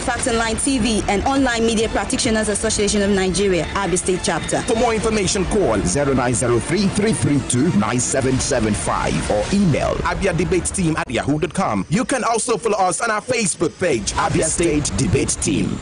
Fact Online TV and Online Media Practitioners Association of Nigeria, Abia State Chapter. For more information, call 0903-332-9775 or email abiadebateteam@yahoo.com. You can also follow us on our Facebook page, Abia State Debate Team.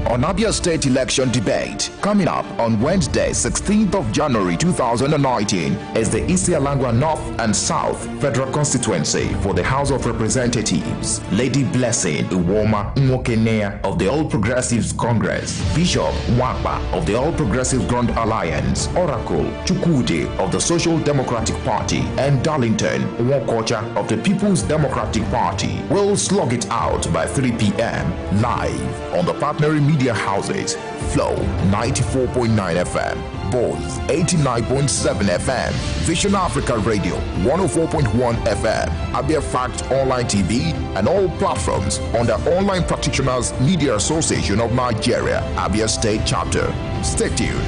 On Abia State Election Debate, coming up on Wednesday, 16th of January 2019, is the Isialangwa North and South Federal Constituency for the House of Representatives. Lady Blessing Iwoma Nwokenea of the All Progressives Congress, Bishop Wakpa of the All Progressives Grand Alliance, Oracle Chukwudi of the Social Democratic Party, and Darlington Nwokocha of the People's Democratic Party will slug it out by 3 p.m. live on the partnering media houses, Flow 94.9 FM, Both 89.7 FM, Vision Africa Radio 104.1 FM, Abia Fact Online TV, and all platforms on the Online Practitioners Media Association of Nigeria, Abia State Chapter. Stay tuned.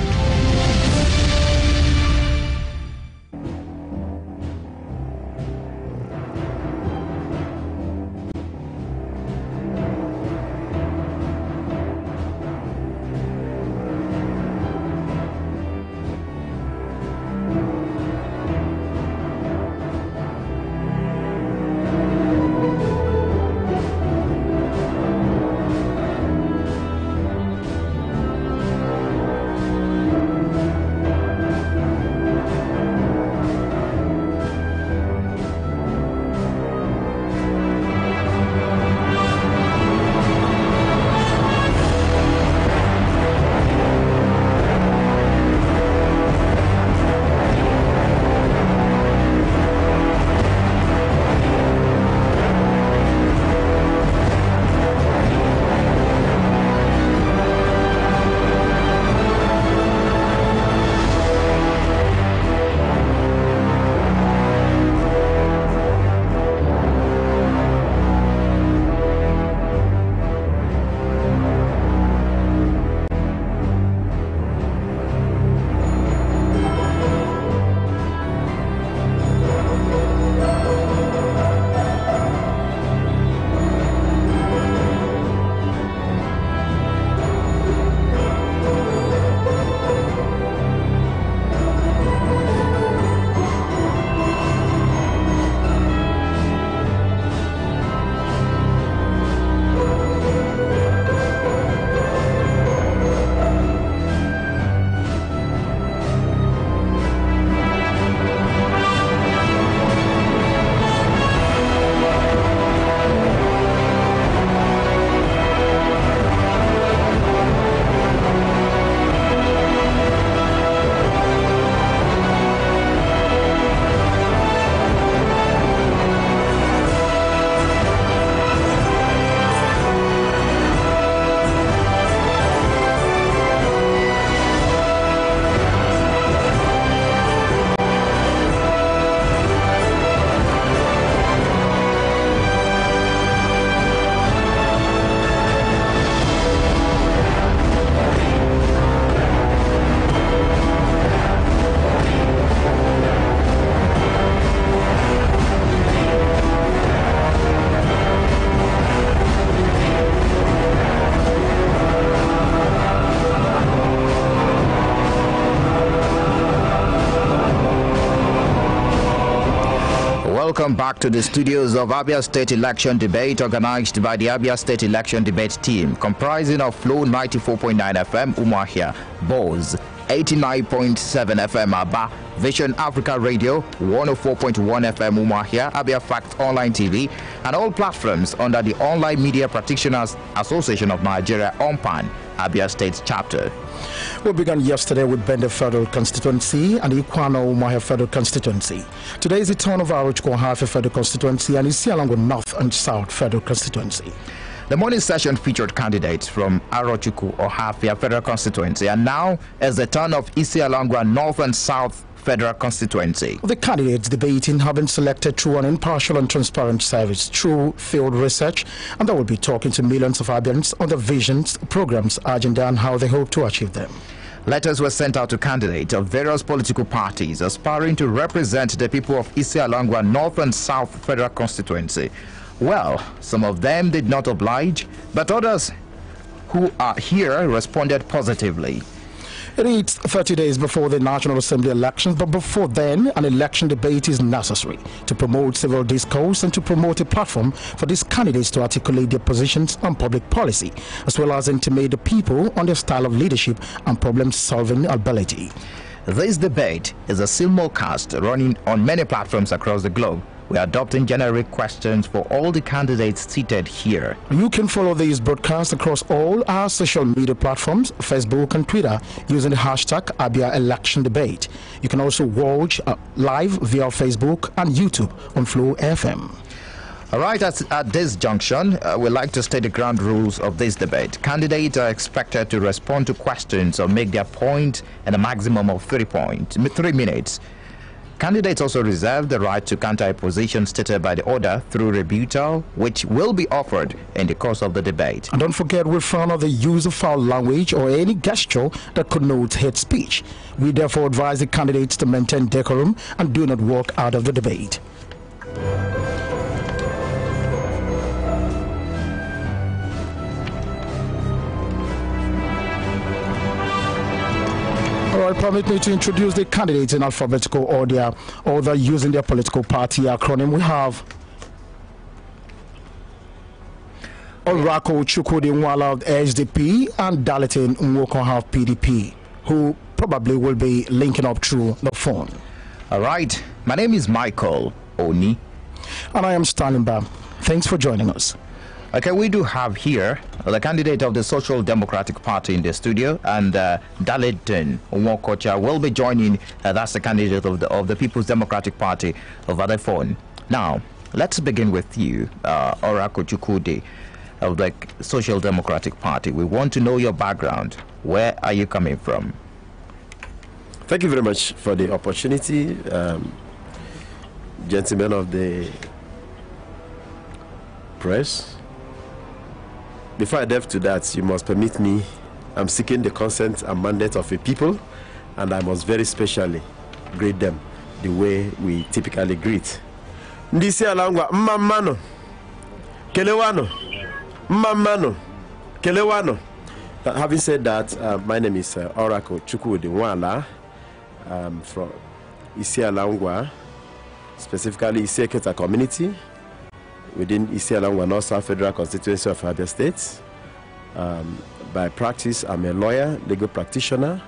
Welcome back to the studios of Abia State Election Debate, organized by the Abia State Election Debate team, comprising of Flow 94.9 FM Umuahia, Boz 89.7 FM Aba, Vision Africa Radio 104.1 FM Umuahia, Abia Fact Online TV, and all platforms under the Online Media Practitioners Association of Nigeria, OMPAN, Abia State Chapter. We began yesterday with Bende Federal Constituency and Ikwano Umuahia Federal Constituency. Today is the turn of Arochukwu Ohafe Federal Constituency and Isialangwa North and South Federal Constituency. The morning session featured candidates from Arochukwu Ohafe Federal Constituency, and now is the turn of Isialangwa North and South Federal Constituency. The candidates debating have been selected through an impartial and transparent service, through field research, and they will be talking to millions of Abians on their visions, programs, agenda, and how they hope to achieve them. Letters were sent out to candidates of various political parties aspiring to represent the people of Isialangwa North and South Federal Constituency. Well, some of them did not oblige, but others who are here responded positively. It's 30 days before the National Assembly elections, but before then, an election debate is necessary to promote civil discourse and to promote a platform for these candidates to articulate their positions on public policy, as well as intimate the people on their style of leadership and problem-solving ability. This debate is a simulcast running on many platforms across the globe. We are adopting generic questions for all the candidates seated here. You can follow these broadcasts across all our social media platforms, Facebook and Twitter, using the hashtag Abia Election Debate. You can also watch live via Facebook and YouTube on Flo-FM. All right, at this junction, we'd like to state the ground rules of this debate. Candidates are expected to respond to questions or make their point in a maximum of 3 minutes. Candidates also reserve the right to counter a position stated by the order through rebuttal, which will be offered in the course of the debate. And don't forget, we frown on the use of foul language or any gesture that connotes hate speech. We therefore advise the candidates to maintain decorum and do not walk out of the debate. All right, permit me to introduce the candidates in alphabetical order using their political party acronym. We have Orako Chukwudi of SDP and Dalitin Nwoko of PDP, who probably will be linking up through the phone. All right, my name is Michael Oni. And I am Stanley Bam. Thanks for joining us. Okay, we do have here the candidate of the Social Democratic Party in the studio, and Dalitin Nwoko will be joining. That's the candidate of the People's Democratic Party over the phone. Now, let's begin with you, Orako Chukwudi of the Social Democratic Party. We want to know your background. Where are you coming from? Thank you very much for the opportunity, gentlemen of the press. Before I delve to that, you must permit me, I'm seeking the consent and mandate of a people, and I must very specially greet them the way we typically greet. Isialangwa Mmamano, Kelewano, Mmamano, Kelewano. Having said that, my name is Orako Chukwudi from Isialangwa, specifically Isieketa community, within Isialangwa North Federal Constituency of Abia State. By practice, I'm a lawyer, legal practitioner,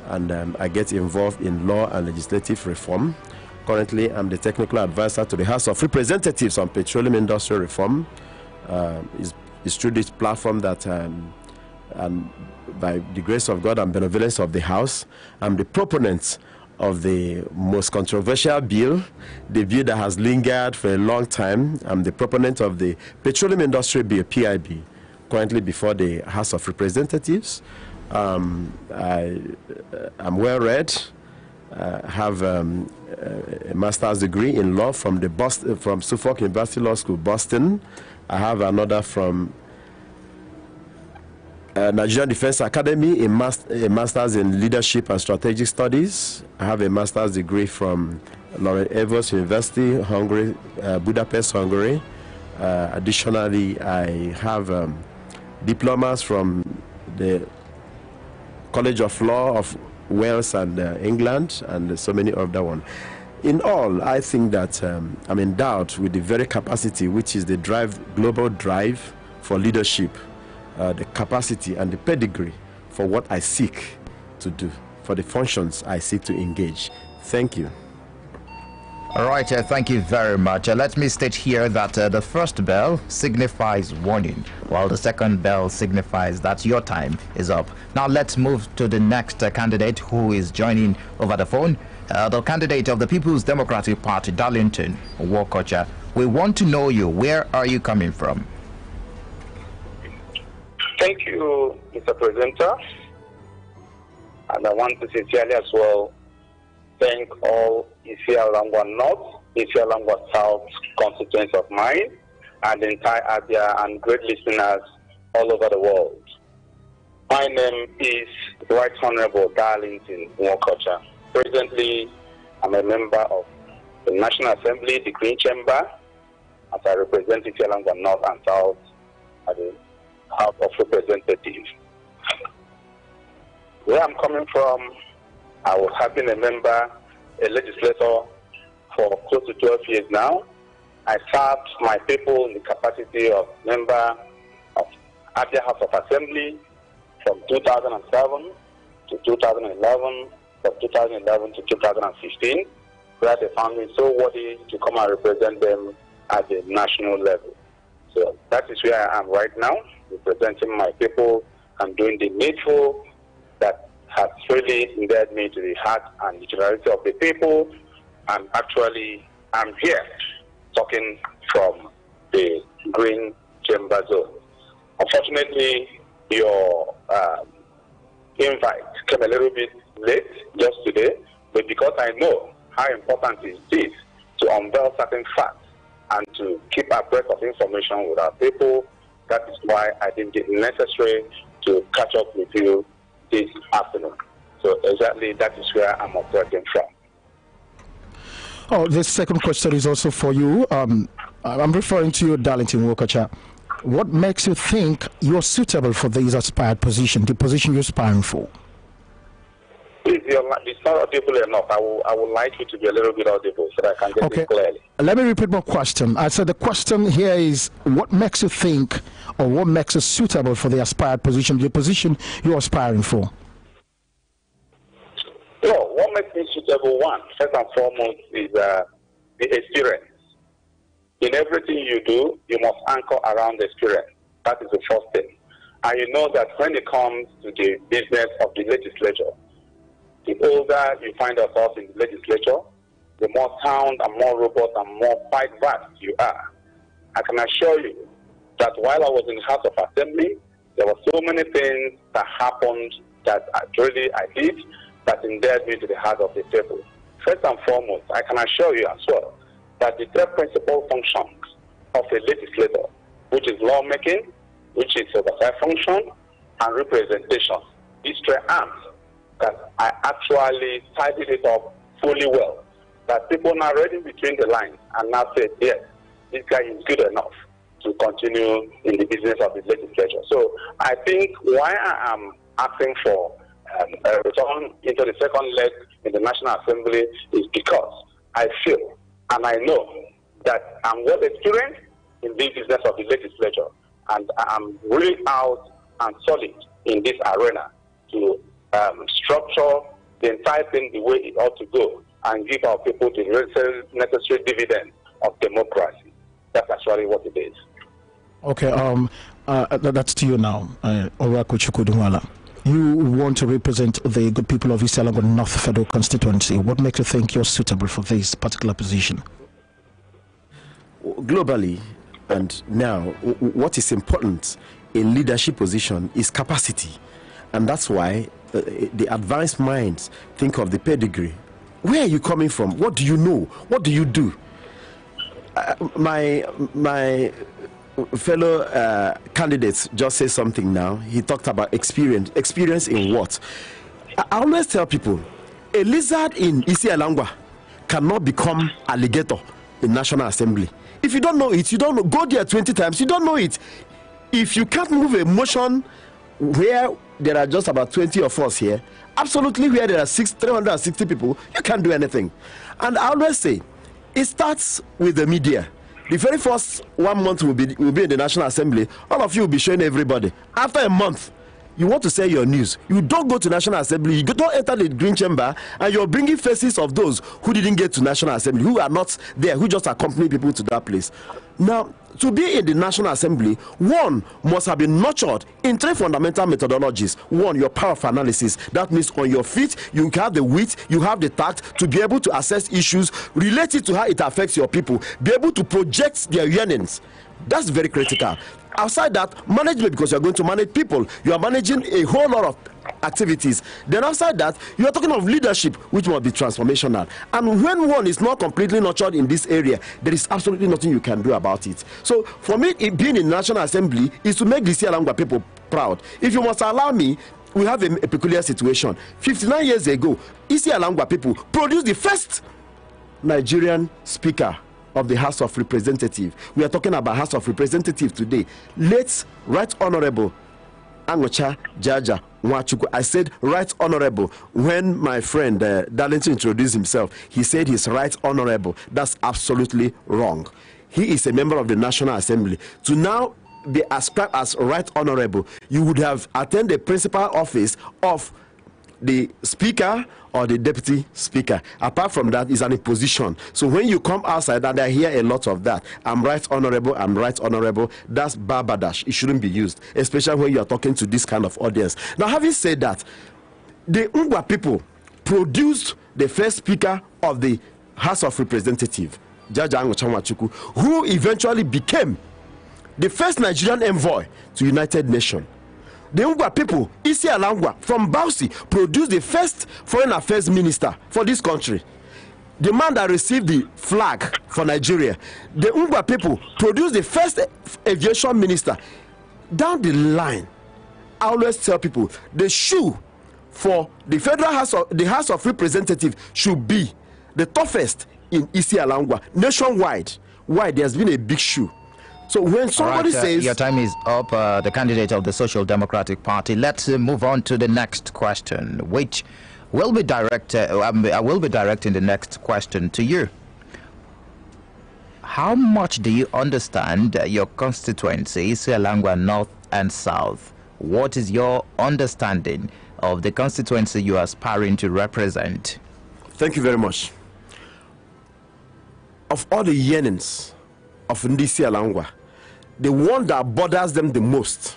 and I get involved in law and legislative reform. Currently, I'm the technical advisor to the House of Representatives on petroleum industry reform. It's through this platform that, and by the grace of God and benevolence of the House, I'm the proponent of the most controversial bill, the bill that has lingered for a long time. I'm the proponent of the Petroleum Industry Bill, PIB, currently before the House of Representatives. I'm well read. I have a master's degree in law from Suffolk University Law School, Boston. I have another from Nigerian Defense Academy, a master's in leadership and strategic studies. I have a master's degree from Laureate Evers University, Hungary, Budapest, Hungary. Additionally, I have diplomas from the College of Law of Wales and England, and so many other ones. In all, I think that I'm endowed with the very capacity, which is the global drive for leadership. The capacity and the pedigree for what I seek to do, for the functions I seek to engage. Thank you. All right, thank you very much. Let me state here that the first bell signifies warning, while the second bell signifies that your time is up. Now let's move to the next candidate who is joining over the phone, the candidate of the People's Democratic Party, Dalitin Nwoko. We want to know you. Where are you coming from? Thank you, Mr. Presenter. And I want to sincerely as well thank all Isialangwa North, Isialangwa South constituents of mine, and the entire Abia and great listeners all over the world. My name is Right Honorable Dalitin Nwoko. Presently, I'm a member of the National Assembly, the Green Chamber, as I represent Isialangwa North and South at the House of Representatives. Where I'm coming from, I have been a legislator for close to 12 years now. I served my people in the capacity of member of Abia House of Assembly from 2007 to 2011, from 2011 to 2015, where they found me so worthy to come and represent them at the national level. So that is where I am right now, representing my people and doing the needful that has really endeared me to the heart and the generality of the people. And actually, I'm here talking from the Green Chamber Zone. Unfortunately, your invite came a little bit late just today, but because I know how important it is to unveil certain facts and to keep abreast of information with our people, that is why I think it necessary to catch up with you this afternoon. So exactly that is where I'm operating from. Oh, this second question is also for you. I'm referring to you, Darlington Wokacha. What makes you think you're suitable for this aspired position, the position you're aspiring for? Please, it's not audible enough. I would like you to be a little bit audible so that I can get it clearly. Let me repeat my question. I said the question here is, what makes you think or what makes you suitable for the aspired position, the position you're aspiring for? So, what makes me suitable, one, first and foremost, is the experience. In everything you do, you must anchor around experience. That is the first thing. And you know that when it comes to the business of the legislature, the older you find yourself in the legislature, the more sound and more robust and more quite vast you are. I can assure you that while I was in the House of Assembly, there were so many things that happened that I did that endeared me to the heart of the people. First and foremost, I can assure you as well that the three principal functions of a legislator, which is lawmaking, which is oversight function, and representation, these three arms, that I actually tidied it up fully well. That people now reading between the lines and now say, yes, this guy is good enough to continue in the business of the legislature. So I think why I am asking for a return into the second leg in the National Assembly is because I feel and I know that I'm well experienced in the business of the legislature, and I'm really out and solid in this arena to structure the entire thing the way it ought to go and give our people the necessary dividend of democracy. That's actually what it is. Okay, that's to you now, Oraku Chukudumala. You want to represent the good people of Isialangwa North Federal Constituency. What makes you think you're suitable for this particular position? Globally, and now, what is important in leadership position is capacity. And that's why the advanced minds think of the pedigree. Where are you coming from? What do you know? What do you do? My fellow candidates just say something now. He talked about experience. Experience in what? I always tell people, a lizard in Isialangwa cannot become alligator in National Assembly. If you don't know it, you don't know. Go there 20 times, you don't know it. If you can't move a motion where there are just about 20 of us here, absolutely where there are 360 people, you can't do anything. And I always say, it starts with the media. The very first 1 month will be in the National Assembly. All of you will be showing everybody. After a month, you want to say your news. You don't go to National Assembly. You don't enter the Green Chamber, and you're bringing faces of those who didn't get to National Assembly, who are not there, who just accompany people to that place. Now, to be in the National Assembly, one must have been nurtured in three fundamental methodologies. One, your power of analysis. That means on your feet, you have the wit, you have the tact to be able to assess issues related to how it affects your people, be able to project their yearnings. That's very critical. Outside that, management, because you're going to manage people, you are managing a whole lot of activities. Then outside that, you are talking of leadership, which must be transformational. And when one is not completely nurtured in this area, there is absolutely nothing you can do about it. So for me, being in National Assembly is to make the Isialangwa people proud. If you must allow me, we have a peculiar situation. 59 years ago, Isialangwa people produced the first Nigerian speaker of the House of Representatives. We are talking about House of Representatives today. Let's Right Honorable Angocha Jaja Nwachukwu. I said Right Honorable. When my friend Darlington introduced himself, he said he's Right Honorable. That's absolutely wrong. He is a member of the National Assembly. To now be ascribed as Right Honorable, you would have attended the principal office of the Speaker or the Deputy Speaker. Apart from that, is an imposition. So when you come outside, and I hear a lot of that, I'm Right Honorable, I'm Right Honorable, that's barbadash. It shouldn't be used, especially when you are talking to this kind of audience. Now, having said that, the Ngwa people produced the first Speaker of the House of Representatives, Jaja Angocha Nwachukwu, who eventually became the first Nigerian envoy to United Nations. The Ngwa people, Isialangwa from Bausi, produced the first foreign affairs minister for this country. The man that received the flag for Nigeria. The Ngwa people produced the first aviation minister. Down the line, I always tell people, the shoe for the Federal House of the House of Representatives should be the toughest in Isialangwa nationwide. Why? There's been a big shoe. So when somebody says... Your time is up, the candidate of the Social Democratic Party. Let's move on to the next question, which will be directed... I will be directing the next question to you. How much do you understand your constituency, Isialangwa North and South? What is your understanding of the constituency you are aspiring to represent? Thank you very much. Of all the yearnings of Isialangwa, the one that bothers them the most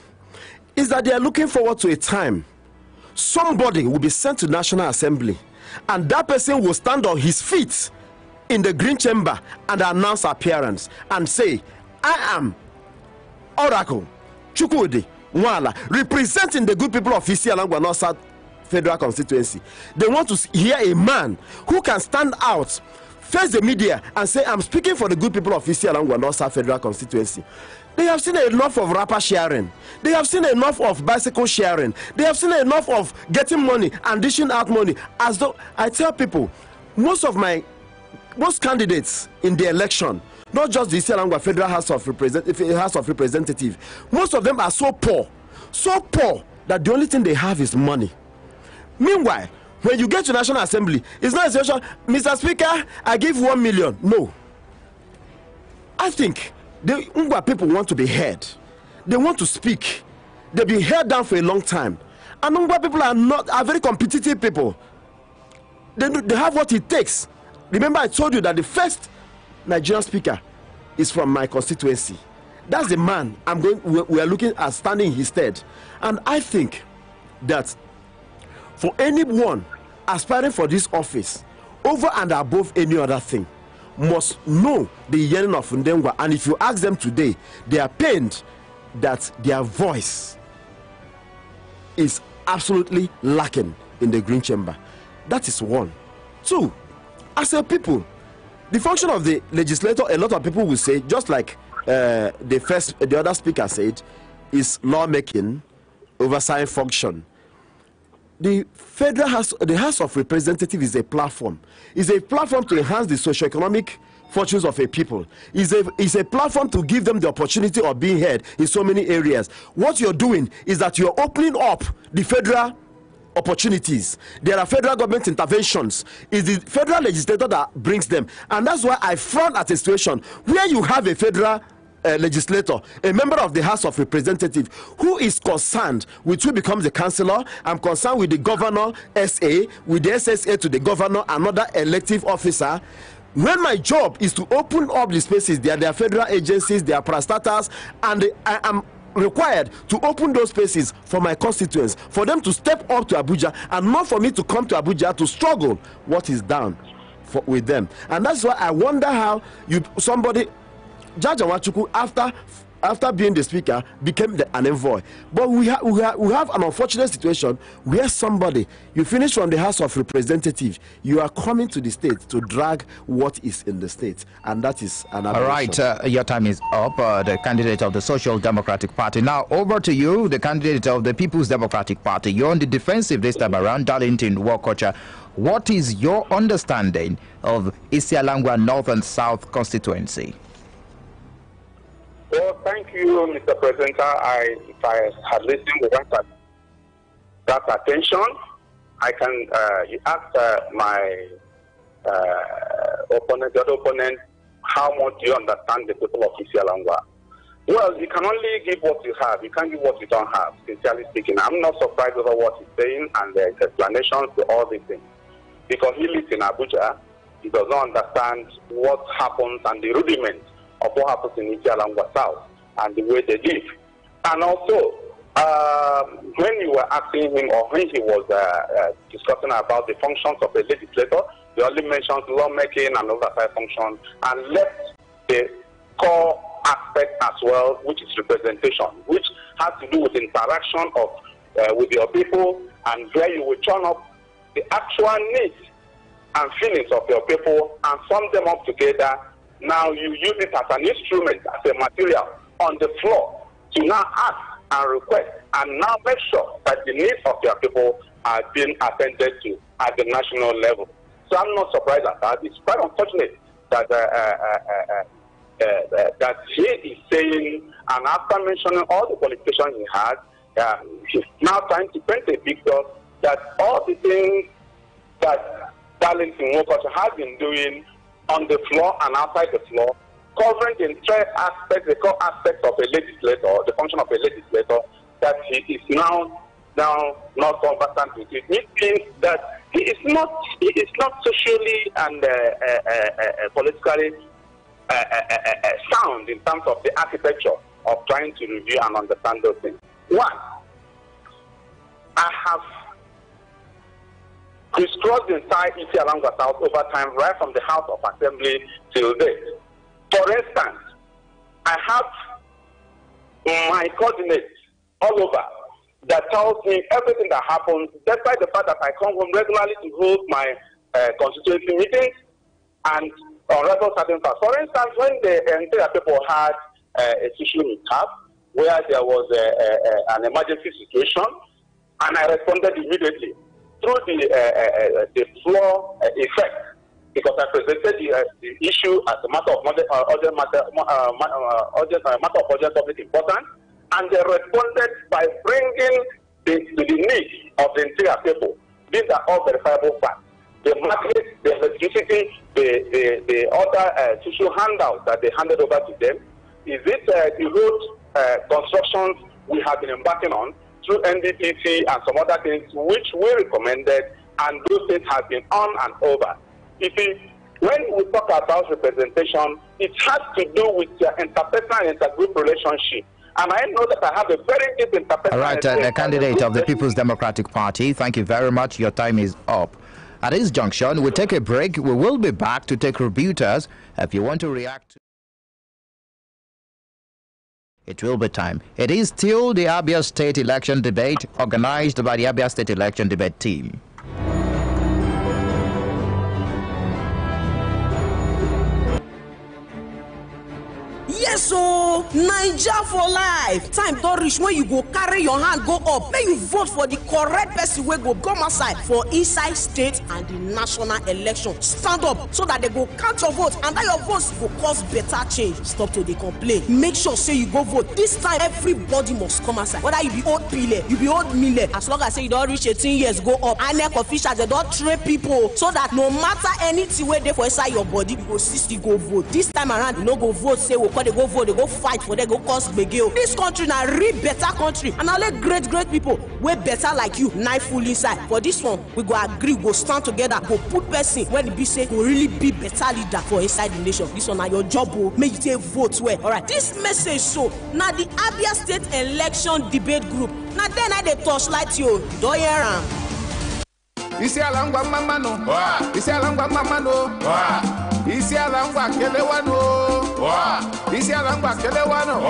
is that they are looking forward to a time somebody will be sent to National Assembly and that person will stand on his feet in the Green Chamber and announce appearance and say, I am Oracle Chukwudi Nwala, representing the good people of Isialangwa North South Federal Constituency. They want to hear a man who can stand out, face the media and say, I'm speaking for the good people of Isialangwa North South Federal Constituency. They have seen enough of rapper sharing. They have seen enough of bicycle sharing. They have seen enough of getting money and dishing out money. As though I tell people, most candidates in the election, not just the Isialangwa Federal House of Representatives, most of them are so poor that the only thing they have is money. Meanwhile, when you get to National Assembly, it's not a situation, Mr. Speaker, I give 1 million. No. I think the Ngwa people want to be heard. They want to speak. They've been held down for a long time. And Ngwa people are very competitive people. They have what it takes. Remember, I told you that the first Nigerian speaker is from my constituency. That's the man we are looking at standing in his stead. And I think that for anyone aspiring for this office, over and above any other thing, must know the yearning of Ndengwa. And if you ask them today, they are pained that their voice is absolutely lacking in the Green Chamber. That is one. Two, as a people, the function of the legislator, a lot of people will say, just like the other speaker said, is lawmaking, oversight function. The Federal House, the House of Representatives is a platform. It's a platform to enhance the socioeconomic fortunes of a people. It's a platform to give them the opportunity of being heard in so many areas. What you're doing is that you're opening up the federal opportunities. There are federal government interventions. It's the federal legislator that brings them. And that's why I frown at a situation where you have a federal legislator, a member of the House of Representatives, who is concerned with who becomes the councillor. I'm concerned with the governor, SA, with the SSA to the governor, another elective officer. When my job is to open up the spaces, there are federal agencies, there are parastatals, and I am required to open those spaces for my constituents, for them to step up to Abuja, and not for me to come to Abuja to struggle what is done with them. And that's why I wonder how somebody, Jaja Nwachukwu, after after being the speaker, became an envoy. But we have an unfortunate situation where somebody, you finish from the House of Representatives, you are coming to the state to drag what is in the state, and that is an aberration. All right, your time is up. The candidate of the Social Democratic Party. Now over to you, the candidate of the People's Democratic Party. You're on the defensive this time around, Darlington Wokocha. What is your understanding of Isialangwa North and South constituency? Well, thank you, Mr. Presenter. If I had listened with that attention, I can you asked my opponent, the other opponent, how much do you understand the people of Isialangwa? Well, you can only give what you have. You can't give what you don't have, sincerely speaking. I'm not surprised over what he's saying and the explanations to all these things. Because he lives in Abuja, he does not understand what happens and the rudiments of what happens in Isialangwa South and the way they live. And also, when you were asking him, or when he was discussing about the functions of a legislator, he only mentions lawmaking and oversight functions, and left the core aspect as well, which is representation, which has to do with interaction of with your people, and where you will turn up the actual needs and feelings of your people and sum them up together. Now you use it as an instrument, as a material on the floor to now ask and request, and now make sure that the needs of your people are being attended to at the national level. So I'm not surprised at that. It's quite unfortunate that that he is saying, and after mentioning all the qualifications he has, he's now trying to paint a picture that all the things that Darlington Wokocha has been doing on the floor and outside the floor, covering the entire aspect, the core aspects of a legislator, the function of a legislator, that he is now not conversant with it. It means that he is not socially and politically sound in terms of the architecture of trying to review and understand those things. One, I have crisscrossed the entire Isialangwa South over time, right from the House of Assembly till date. For instance, I have my coordinates all over that tells me everything that happens, despite the fact that I come home regularly to hold my constituency meetings and on record certain facts. For instance, when the entire people had a social mishap where there was an emergency situation, and I responded immediately through the floor effect, because I presented the issue as a matter of urgent public importance, and they responded by bringing the needs of the entire people. These are all verifiable facts. The market, the electricity, the other social handouts that they handed over to them. Is it the road constructions we have been embarking on through NDPC and some other things which we recommended, and those things have been on and over. You see, when we talk about representation, it has to do with interpersonal and intergroup relationship. And I know that I have a very deep interpersonal. All right, the candidate of the People's Democratic Party, thank you very much. Your time is up. At this junction, we'll take a break. We will be back to take rebuttals. If you want to react to it, will be time. It is still the Abia State Election Debate, organized by the Abia State Election Debate team. Yes, so Naija for life. Time don't reach when you go carry your hand go up. May you vote for the correct person wey go come outside for inside state and the national election. Stand up so that they go count your vote, and that your votes go cause better change. Stop to the complain. Make sure say you go vote. This time everybody must come outside. Whether you be old pile, you be old mille, as long as say you don't reach 18 years, go up. INEC officials, they don't train people so that no matter anything where they for inside your body, you go still go vote. This time around, you no go vote, say we they go vote, they go fight for, they go cause gbege. This country na real better country, and I let great people way better like you knife full inside. For this one, we go agree, we go stand together, go put person when it be say go really be better leader for inside the nation. This one na your job, oh, make you take vote well. All right, this message so now the Abia State Election Debate Group. Now then I dey torchlight you. Don't hear am. Isialangwa mama no. Isialangwa mama no. Isialangwa kelewano. Isialangwa kelewano.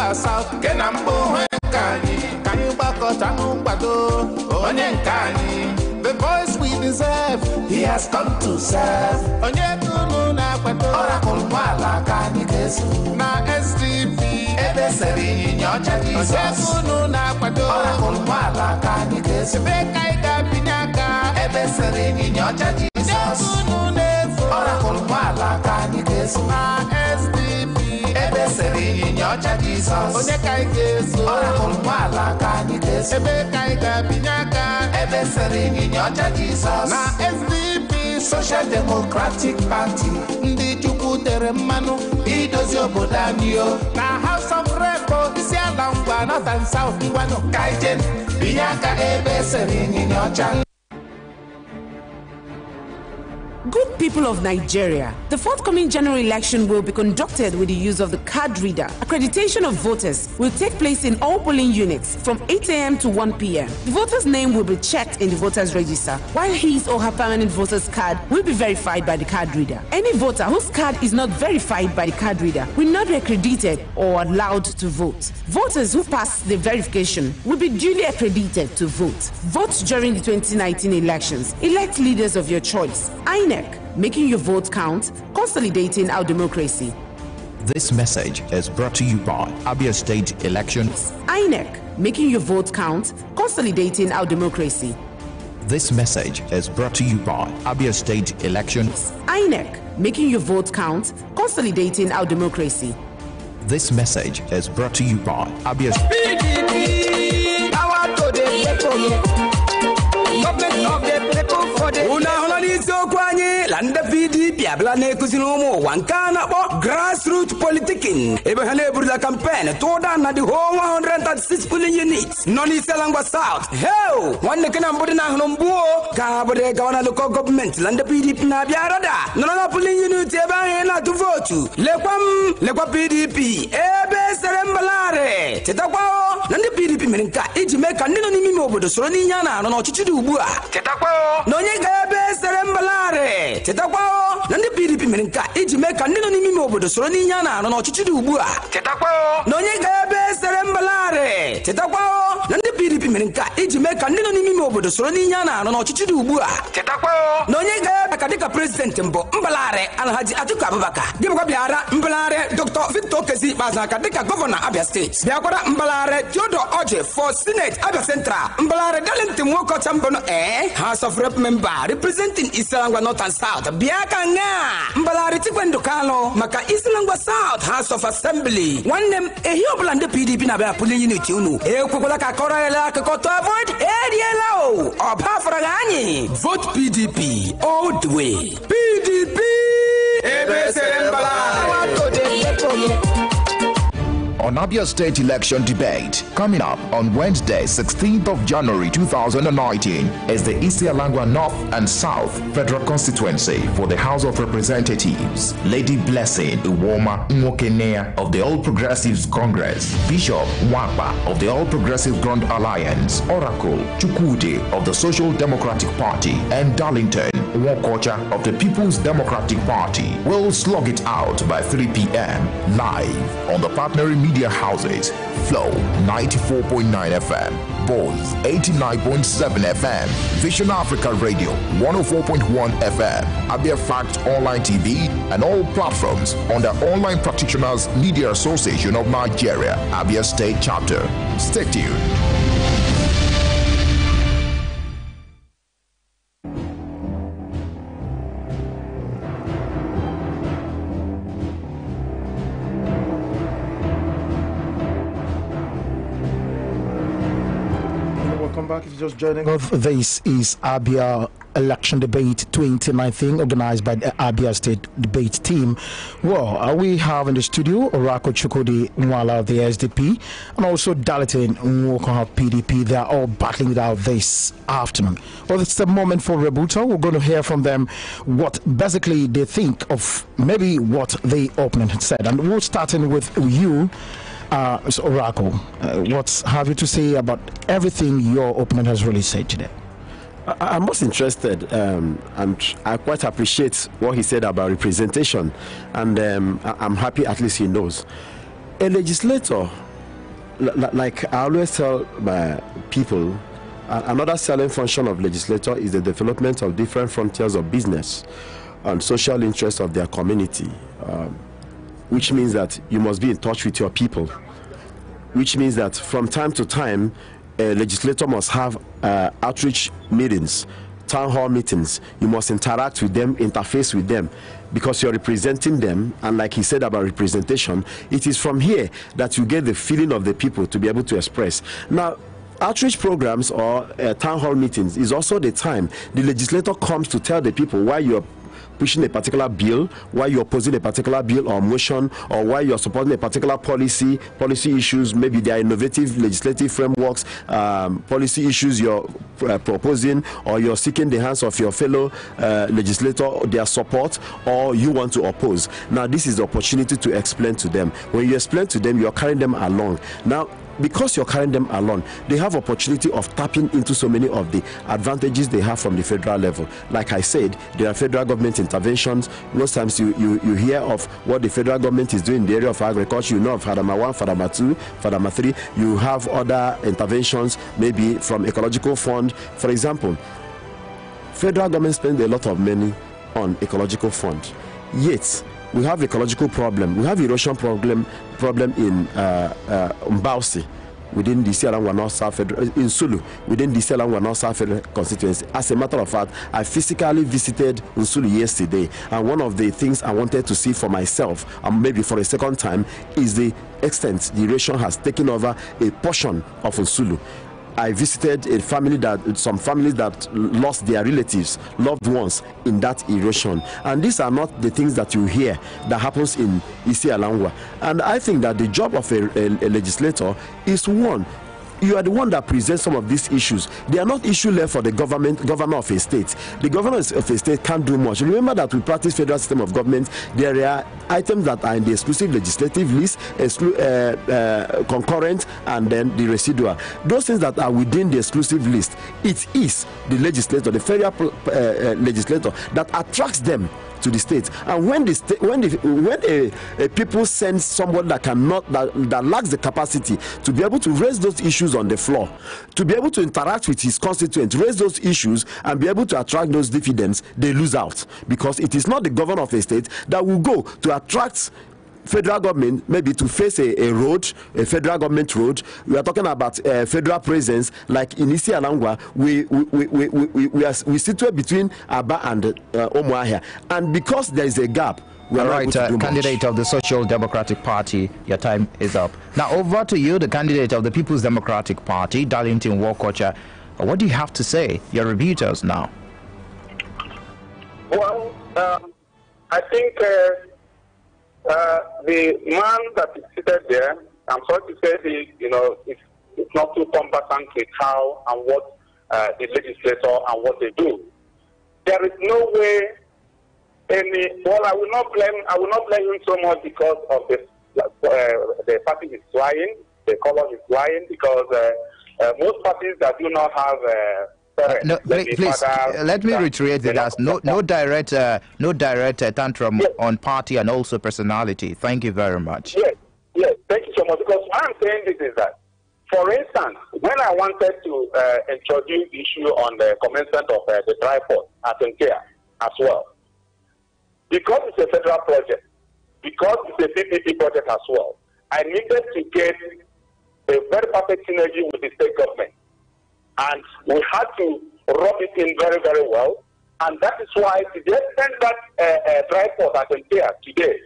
Abia South Kenambo Kani Bakotanu Bado Onyenkani. The voice we deserve, he has come to serve. Onyekunu na Bado Oracle Wala Kani Kesu na SDP Ebeseri Nyocha Jesus. Onyekunu na Bado Oracle Wala Kani Kesu Bekaida Pinyaka Ebeseri Nyocha Jesus. Onyekunu Nefu Oracle Wala Kani Kesu na SDP Ebeseri Nyocha Jesus. Onyekai Kesu Oracle Wala Kani Kesu Bekaida Pinyaka Ebeseri Nyocha Jesus. Na SDP Social Democratic Party Ndi Chukwu tere mmanụ idozi obodo anyị o. Na House of Rep Isialangwa North and South ngwanụ kaijen Pinyaka Ebeseri Nyocha. Good people of Nigeria, the forthcoming general election will be conducted with the use of the card reader. Accreditation of voters will take place in all polling units from 8 a.m. to 1 p.m. The voter's name will be checked in the voters register, while his or her permanent voter's card will be verified by the card reader. Any voter whose card is not verified by the card reader will not be accredited or allowed to vote. Voters who pass the verification will be duly accredited to vote. Vote during the 2019 elections. Elect leaders of your choice. INEC, making your vote count, consolidating our democracy. This message is brought to you by Abia State Elections. INEC, making your vote count, consolidating our democracy. This message is brought to you by Abia State Elections. INEC, making your vote count, consolidating our democracy. This message is brought to you by Abia State. Landa PDP abla ne kusinomo wankana bo grassroots politicking ebe hale burda campaign to da na the whole 136 polling units non Isialangwa South hell wanne kana mbodi na hnombuo ka bode gawana local government Landa PDP na biarada no polling unit ebe na to vote lekwa PDP ebe serembalare tetakwa Landa PDP menka ijimeka nino ni mimi obodo soro ni nyana no chichidi ugbu a tetakwa no nye ga ebe serembalare Tetakwao nandi PDP menka ijimeka nino ni mimi obodo soro ni nyana no chichidi ugbu a tetakwao nonye ga ebe serembalare tetakwao nandi PDP menka ijimeka nino ni mimi obodo soro ni nyana no chichidi ugbu a tetakwao nonye ga kadika president mbo mbalare Alhaji Atiku Abubakar gibwa biara mbalare Dr. Victor Kezi baza kadika governor Abia State biakwara mbalare Theodore Oje for Senate Abia Central mbalare Darlington Woko Chambono House of Rep member representing Isialangwa North and South biaka nga mbalare Tikwendo Kalo maka Isialangwa South House of Assembly wannem ehiobla nde PDP na bia polling unit unu ekwekola ka korela ka koto avoid edielo obafra ganyi vote PDP all the way PDP On Abia State Election Debate, coming up on Wednesday, 16th of January 2019, is the Isialangwa North and South Federal Constituency for the House of Representatives. Lady Blessing Uwoma Nwokenea of the All Progressives Congress, Bishop Wakpa of the All Progressive Grand Alliance, Oracle Chukwudi of the Social Democratic Party, and Darlington Nwokocha of the People's Democratic Party will slug it out by 3 p.m. live on the partnering media houses, Flow 94.9 FM, Boys 89.7 FM, Vision Africa Radio 104.1 FM, Abia Fact Online TV, and all platforms on the Online Practitioners Media Association of Nigeria, Abia State Chapter. Stay tuned. Back if you're just joining us. This is Abia Election Debate 2019, organized by the Abia State Debate team. Well, we have in the studio Oracle Chukwudi Nwala of the SDP and also Darlington Nwokocha of PDP. They are all battling it out this afternoon. Well, it's the moment for rebuttal. We're going to hear from them what basically they think of maybe what the opponent had said. And we're starting with you. So Oracle, what have you to say about everything your opponent has really said today? I'm most interested, and I quite appreciate what he said about representation, and I'm happy at least he knows. A legislator like I always tell my people, another selling function of legislator is the development of different frontiers of business and social interests of their community, which means that you must be in touch with your people, which means that from time to time, a legislator must have outreach meetings, town hall meetings. You must interact with them, interface with them, because you're representing them. And like he said about representation, it is from here that you get the feeling of the people to be able to express. Now, outreach programs or town hall meetings is also the time the legislator comes to tell the people why you're pushing a particular bill, why you're opposing a particular bill or motion, or why you're supporting a particular policy issues. Maybe there are innovative legislative frameworks, policy issues you're proposing, or you're seeking the hands of your fellow legislator, their support, or you want to oppose. Now, this is the opportunity to explain to them. When you explain to them, you're carrying them along. Now, because you're carrying them along, they have opportunity of tapping into so many of the advantages they have from the federal level. Like I said, there are federal government interventions. Most times you hear of what the federal government is doing in the area of agriculture. You know of Fadama 1, Fadama 2, Fadama 3. You have other interventions, maybe from ecological fund. For example, federal government spends a lot of money on ecological fund. Yet, we have ecological problem. We have erosion problem in Mbausi, within the Isialangwa North South Federal, in Sulu, within the Isialangwa North South Federal Constituency. As a matter of fact, I physically visited Sulu yesterday, and one of the things I wanted to see for myself, and maybe for a second time, is the extent the erosion has taken over a portion of Sulu. I visited some families that lost their relatives, loved ones in that erosion. And these are not the things that you hear that happens in Isialangwa. And I think that the job of a legislator is one. You are the one that presents some of these issues. They are not issue left for the governor of a state. The governor of a state can't do much. Remember that we practice federal system of government. There are items that are in the exclusive legislative list, concurrent, and then the residual. Those things that are within the exclusive list, it is the legislator, the federal legislator, that attracts them to the state. And when a people send someone that that lacks the capacity to be able to raise those issues on the floor, to be able to interact with his constituents, raise those issues and be able to attract those dividends, they lose out, because it is not the governor of a state that will go to attract federal government, maybe to face a road, a federal government road. We are talking about federal presence, like in Isialangwa. We situate between Aba and Omuahia, and because there is a gap. We are right, candidate of the Social Democratic Party, your time is up. Now over to you, the candidate of the People's Democratic Party, Darlington Walkocha. What do you have to say? Your rebuttals now. Well, I think the man that is seated there, I'm sorry to say, it's not too cumbersome with how and what the legislator and what they do. There is no way I will not blame him so much because of the party is flying, the color is flying, because most parties that do not have please let me reiterate that no direct tantrum on party and also personality. Thank you very much. Yes, thank you so much. Because what I'm saying this is that, for instance, when I wanted to introduce the issue on the commencement of the dry port at Nkea as well, because it's a federal project, because it's a PPP project as well, I needed to get a very perfect synergy with the state government. And we had to rub it in very, very well. And that is why to the extent that dry port at Nkea today,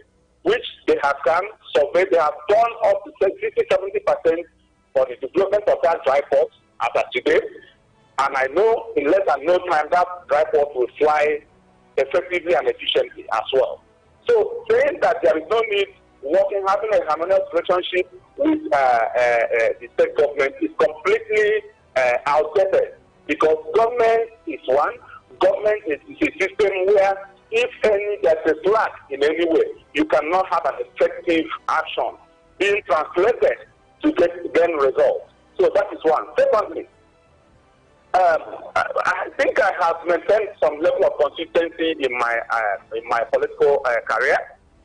which they have done, surveyed, they have done up to 60-70% for the development of that dry port as of today. And I know in less than no time that dry port will fly effectively and efficiently as well. So saying that there is no need having a harmonious relationship with the state government is completely outdated, because government is one. Government is a system where if there's a slack in any way, you cannot have an effective action being translated to get results. So that is one. Secondly, I think I have maintained some level of consistency in my political career,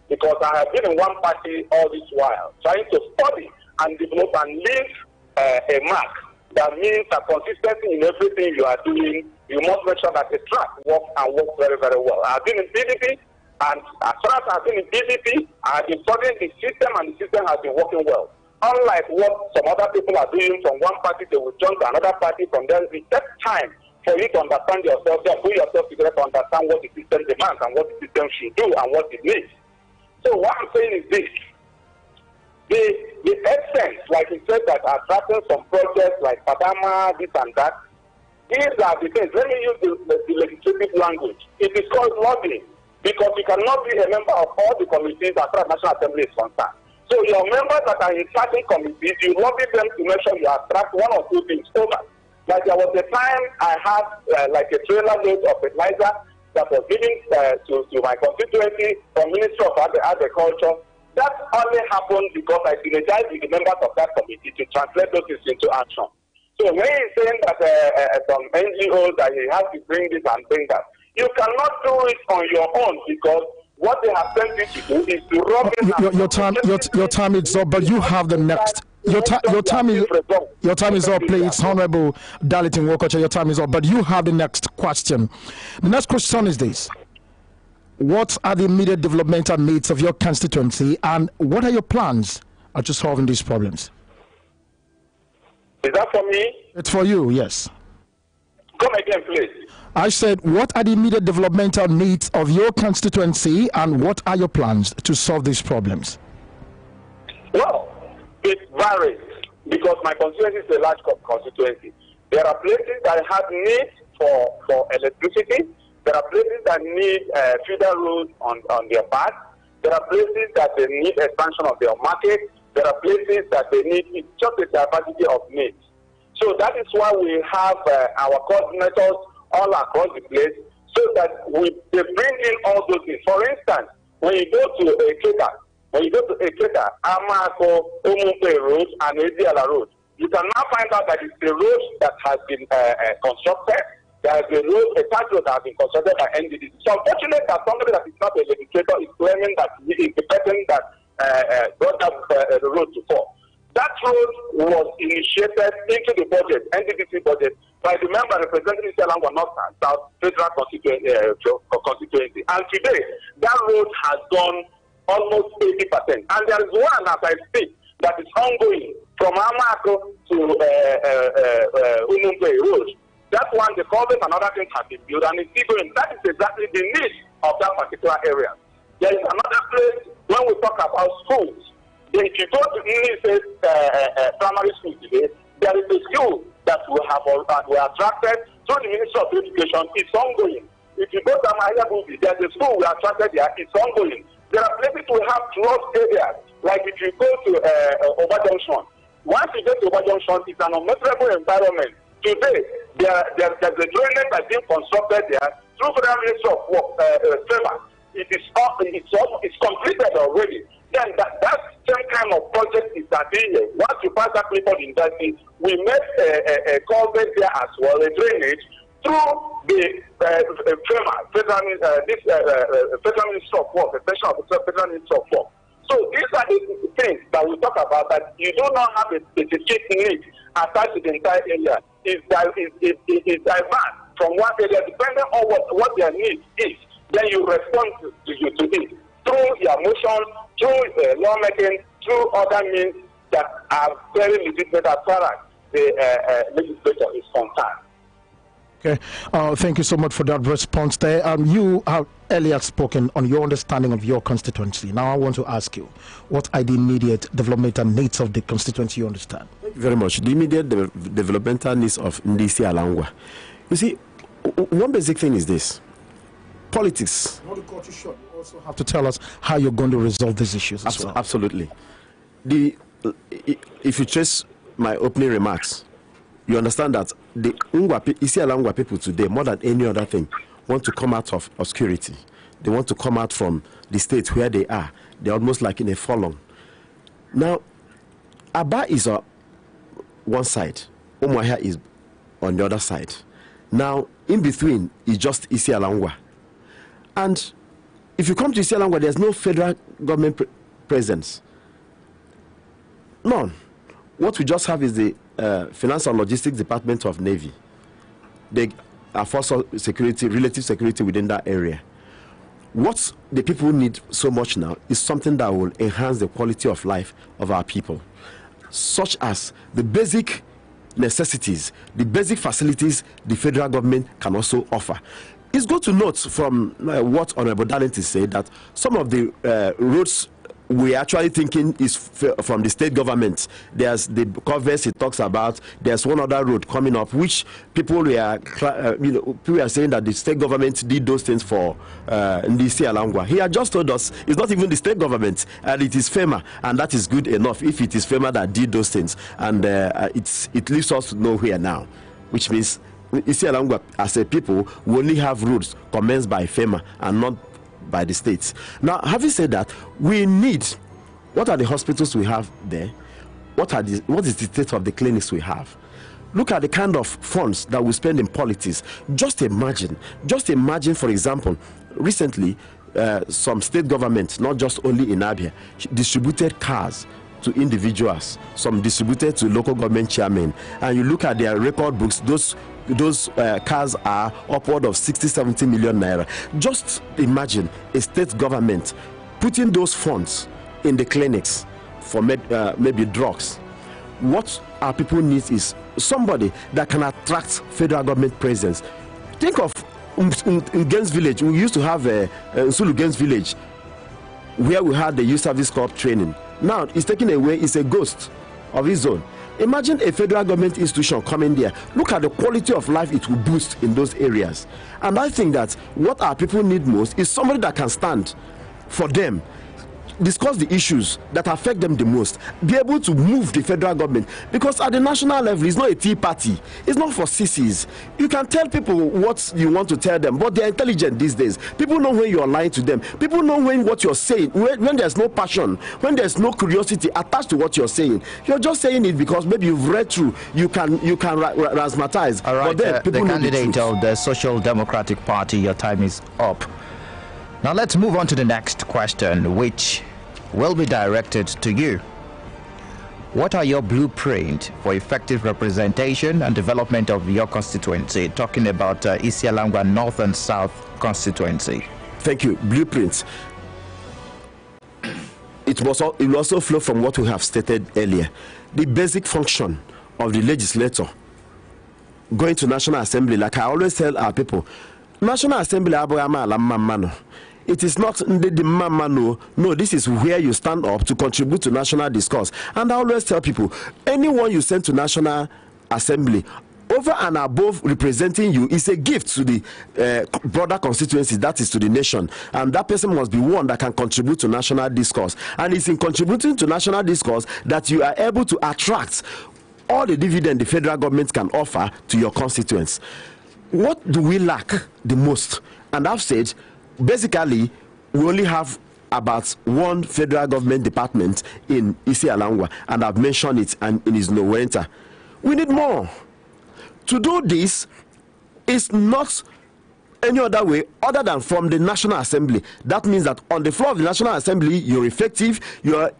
because I have been in one party all this while, trying to study and develop and leave a mark. That means that consistency in everything you are doing, you must make sure that the track works and works very, very well. I've been in PDP, and as far as I've been in PDP, I've been studying the system, and the system has been working well. Unlike what some other people are doing, from one party they will jump to another party, from there it takes time for you to understand yourself, to put yourself together to understand what the system demands and what the system should do and what it needs. So what I'm saying is this. The essence, like you said, that are attracting some projects like Padama, this and that, these are the things. Let me use the legislative language. It is called lobbying, because you cannot be a member of all the committees as far as National Assembly is concerned. So your members that are in certain committees, you lobby them to make sure you attract one or two things over. Like there was a time I had like a trailer load of fertilizer that was given to my constituency from Ministry of Agriculture. That only happened because I synergized with the members of that committee to translate those things into action. So when he's saying that some NGOs that he has to bring this and bring that, you cannot do it on your own, because what they have sent you to do is to rob your time is up, but you have the next. Your time is up, please, Honorable Darlington Wokocha. Your time is up, but you have the next question. The next question is this: what are the immediate developmental needs of your constituency, and what are your plans to solving these problems? Is that for me? It's for you, yes. Come again, please. I said, what are the immediate developmental needs of your constituency, and what are your plans to solve these problems? Well, it varies, because my constituency is a large constituency. There are places that have needs for electricity. There are places that need feeder roads on their path. There are places that they need expansion of their market. There are places that they need, it's just a diversity of needs. So that is why we have our coordinators all across the place, so that they bring in all those things. For instance, when you go to Eketa, Amako, Omumpe Road, and Isialangwa Road, you can now find out that it's a road that has been constructed. There is a road, a tax road that has been constructed by NDD. So unfortunately that somebody that is not a legislator is claiming that he is the person that brought up the road to fall. That road was initiated into the budget, NDDC budget, by the member representing Isialangwa North and South Federal Constituency. And today, that road has gone almost 80%. And there is one, as I speak, that is ongoing from Amako to Umumpe Road. That one, the culvert and other things have been built, and it's still going. That is exactly the need of that particular area. There is another place when we talk about schools. If you go to English primary school today, there is a school that we have attracted through the Ministry of Education. It's ongoing. If you go to Amayabubi, there's a school we attracted there. It's ongoing. There are places we have closed areas. Like if you go to Oba Junction, once you get to Oba Junction, it's an unmeasurable environment. Today, there's a drainage that's being constructed there through Federal Ministry of Work. It's completed already. Then that same kind of project is here. Once you pass that Clifford Industry, we made a culvert there as well, a drainage through the Federal Ministry of Work, the section of the Federal Ministry of Work. So these are the things that we talk about, that you do not have a specific need attached to the entire area. It's diverse from one area, depending on what their need is. Then you respond to it through your motion, through lawmaking, through other means that are very legitimate as far as the legislature is concerned. Okay, thank you so much for that response there. You have earlier spoken on your understanding of your constituency. Now I want to ask you, what are the immediate developmental needs of the constituency you understand? Thank you very much. The immediate developmental needs of Isialangwa. You see, one basic thing is this: politics. I want to cut you short. You also have to tell us how you're going to resolve these issues as well. Absolutely. If you trace my opening remarks, you understand that the Isialangwa people today, more than any other thing, want to come out of obscurity. They want to come out from the state where they are. They're almost like in a furlong. Now, Aba is on one side, Umuahia is on the other side. Now, in between is just Isialangwa. And if you come to Isialangwa, there's no federal government presence. None. what we just have is the Finance and Logistics Department of Navy. They are for security, relative security within that area. What the people need so much now is something that will enhance the quality of life of our people, such as the basic necessities, the basic facilities the federal government can also offer. It's good to note from what Honorable Darlington said that some of the roads we're actually thinking is from the state government. There's the covers he talks about. There's one other road coming up, which people were, people are saying that the state government did those things for Isialangwa. He had just told us it's not even the state government, and it is FEMA, and that is good enough if it is FEMA that did those things, and it leaves us nowhere now, which means Isialangwa as a people we only have roads commenced by FEMA and not by the states. Now, having said that, we need, what are the hospitals we have there? What is the state of the clinics we have? Look at the kind of funds that we spend in politics. Just imagine, for example, recently some state governments, not just only in Abia, distributed cars to individuals, some distributed to local government chairmen, and you look at their record books, those cars are upward of 60-70 million naira. Just imagine a state government putting those funds in the clinics for maybe drugs. What our people need is somebody that can attract federal government presence. Think of in Gens Village. We used to have Nsulu Gens Village where we had the youth service corps training. Now it's taken away. It's a ghost of its own. Imagine a federal government institution coming there. Look at the quality of life it will boost in those areas. And I think that what our people need most is somebody that can stand for them, discuss the issues that affect them the most, be able to move the federal government, because at the national level it's not a tea party, it's not for sissies. You can tell people what you want to tell them, but they're intelligent these days. People know when you're lying to them. People know when what you're saying, when there's no passion, when there's no curiosity attached to what you're saying. You're just saying it because maybe you've read through, you can razzmatize. All right, but then, the candidate of the Social Democratic Party, your time is up. Now let's move on to the next question, which will be directed to you. What are your blueprint for effective representation and development of your constituency? Talking about Isialangwa North and South constituency. Thank you. Blueprints. It will also flow from what we have stated earlier. The basic function of the legislator going to National Assembly, like I always tell our people, National Assembly it is not the mama no, this is where you stand up to contribute to national discourse. And I always tell people, anyone you send to National Assembly over and above representing you is a gift to the broader constituency, that is to the nation, and that person must be one that can contribute to national discourse. And it's in contributing to national discourse that you are able to attract all the dividend the federal government can offer to your constituents. What do we lack the most? And I've said, basically, we only have about one federal government department in Isialangwa, and I've mentioned it, and it is nowhere. We need more. To do this is not any other way other than from the National Assembly. That means that on the floor of the National Assembly, you're effective, you're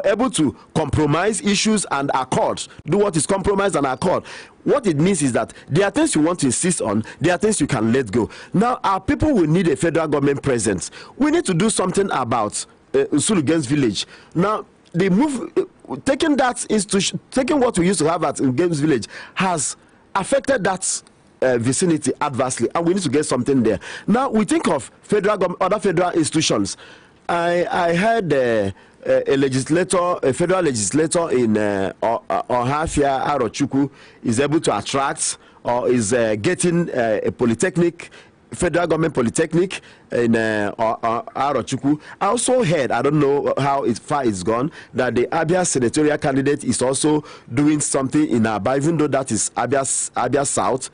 able to compromise issues and accord, do what is compromise and accord. What it means is that there are things you want to insist on, there are things you can let go. Now, our people will need a federal government presence. We need to do something about Nsulu Gens Village. Now, the move, taking that institution, taking what we used to have at Gens Village has affected that vicinity adversely, and we need to get something there. Now, we think of other federal institutions. I heard a federal legislator in Ohafia Arochukwu is able to attract or is getting a polytechnic, federal government polytechnic in Arochukwu. I also heard, I don't know how far it's gone, that the Abia senatorial candidate is also doing something in Abia, even though that is Abia South,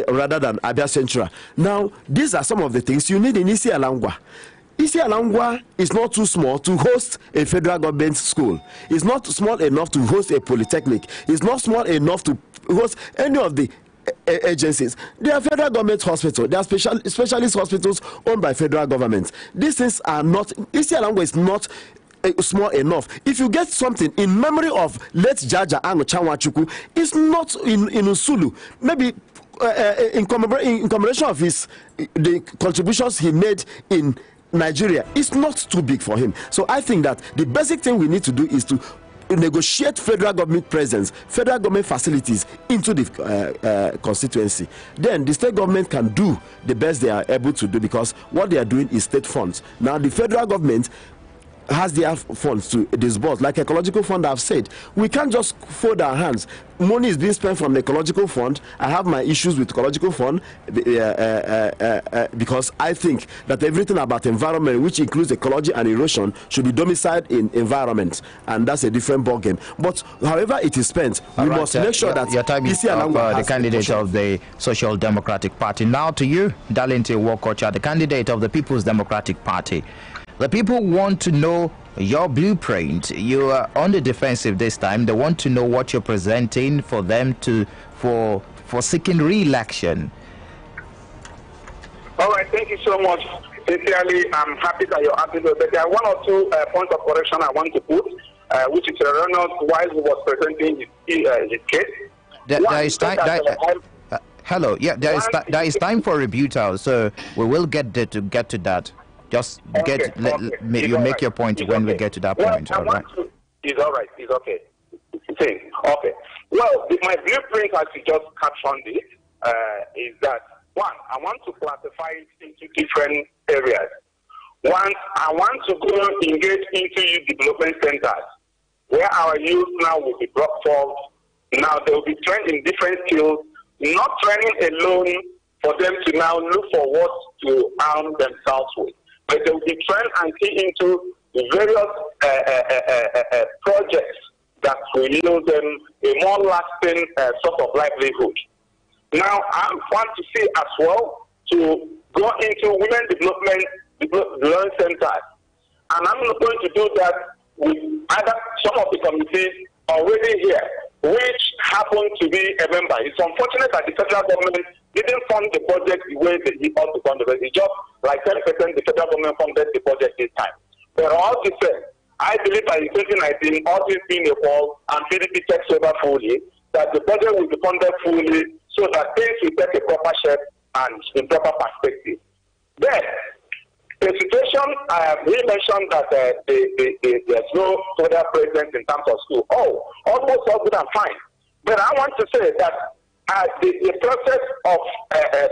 rather than Abia Central. Now, these are some of the things you need in Isialangwa. Isialangwa is not too small to host a federal government school. It's not small enough to host a polytechnic. It's not small enough to host any of the agencies. There are federal government hospitals. There are specialist hospitals owned by federal governments. These things are not. Isialangwa is not small enough. If you get something in memory of late Jaja Angocha Nwachukwu, it's not in Usulu. Maybe in commemoration of the contributions he made in Nigeria, it's not too big for him. So I think that the basic thing we need to do is to negotiate federal government presence, federal government facilities into the constituency. Then the state government can do the best they are able to do, because what they are doing is state funds. Now the federal government has their funds to disburse, like ecological fund. I've said we can't just fold our hands. Money is being spent from the ecological fund. I have my issues with ecological fund because I think that everything about environment, which includes ecology and erosion, should be domiciled in environment, and that's a different ballgame. But however it is spent, we must make sure that your time is up, the candidate of the Social Democratic Party. Now to you, Darlington Wokocha, the candidate of the People's Democratic Party. The people want to know your blueprint. You are on the defensive this time. They want to know what you're presenting for them for seeking re-election. All right, thank you so much. Sincerely, I'm happy that you're asking, but there are one or two points of correction I want to put, which is erroneous while he was presenting his case. There is time. Hello, yeah, there is time for rebuttal, so we will get to that. Just you make your point when we get to that point. All right. It's all right. It's okay. Okay. Well, my blueprint, as you just captioned it, is that one, I want to classify it into different areas. One, I want to go engage into youth development centers, where our youth now will be brought forth. Now they will be trained in different skills, not training alone for them to now look for what to arm themselves with. But they will be trained and key into various projects that will yield them a more lasting sort of livelihood. Now, I want to see as well to go into women development centers. And I'm not going to do that with either some of the committees already here, which happen to be a member. It's unfortunate that the federal government didn't fund the project the way they ought to fund the project. It's just like 10% the federal government funded the project this time. But all this said, I believe that in 2019, all this being equal and PDP takes over fully, that the project will be funded fully so that things will take a proper shape and a proper perspective. Then, the situation, we mentioned that there's no federal presence in terms of school. Oh, almost all good and fine. But I want to say that the process of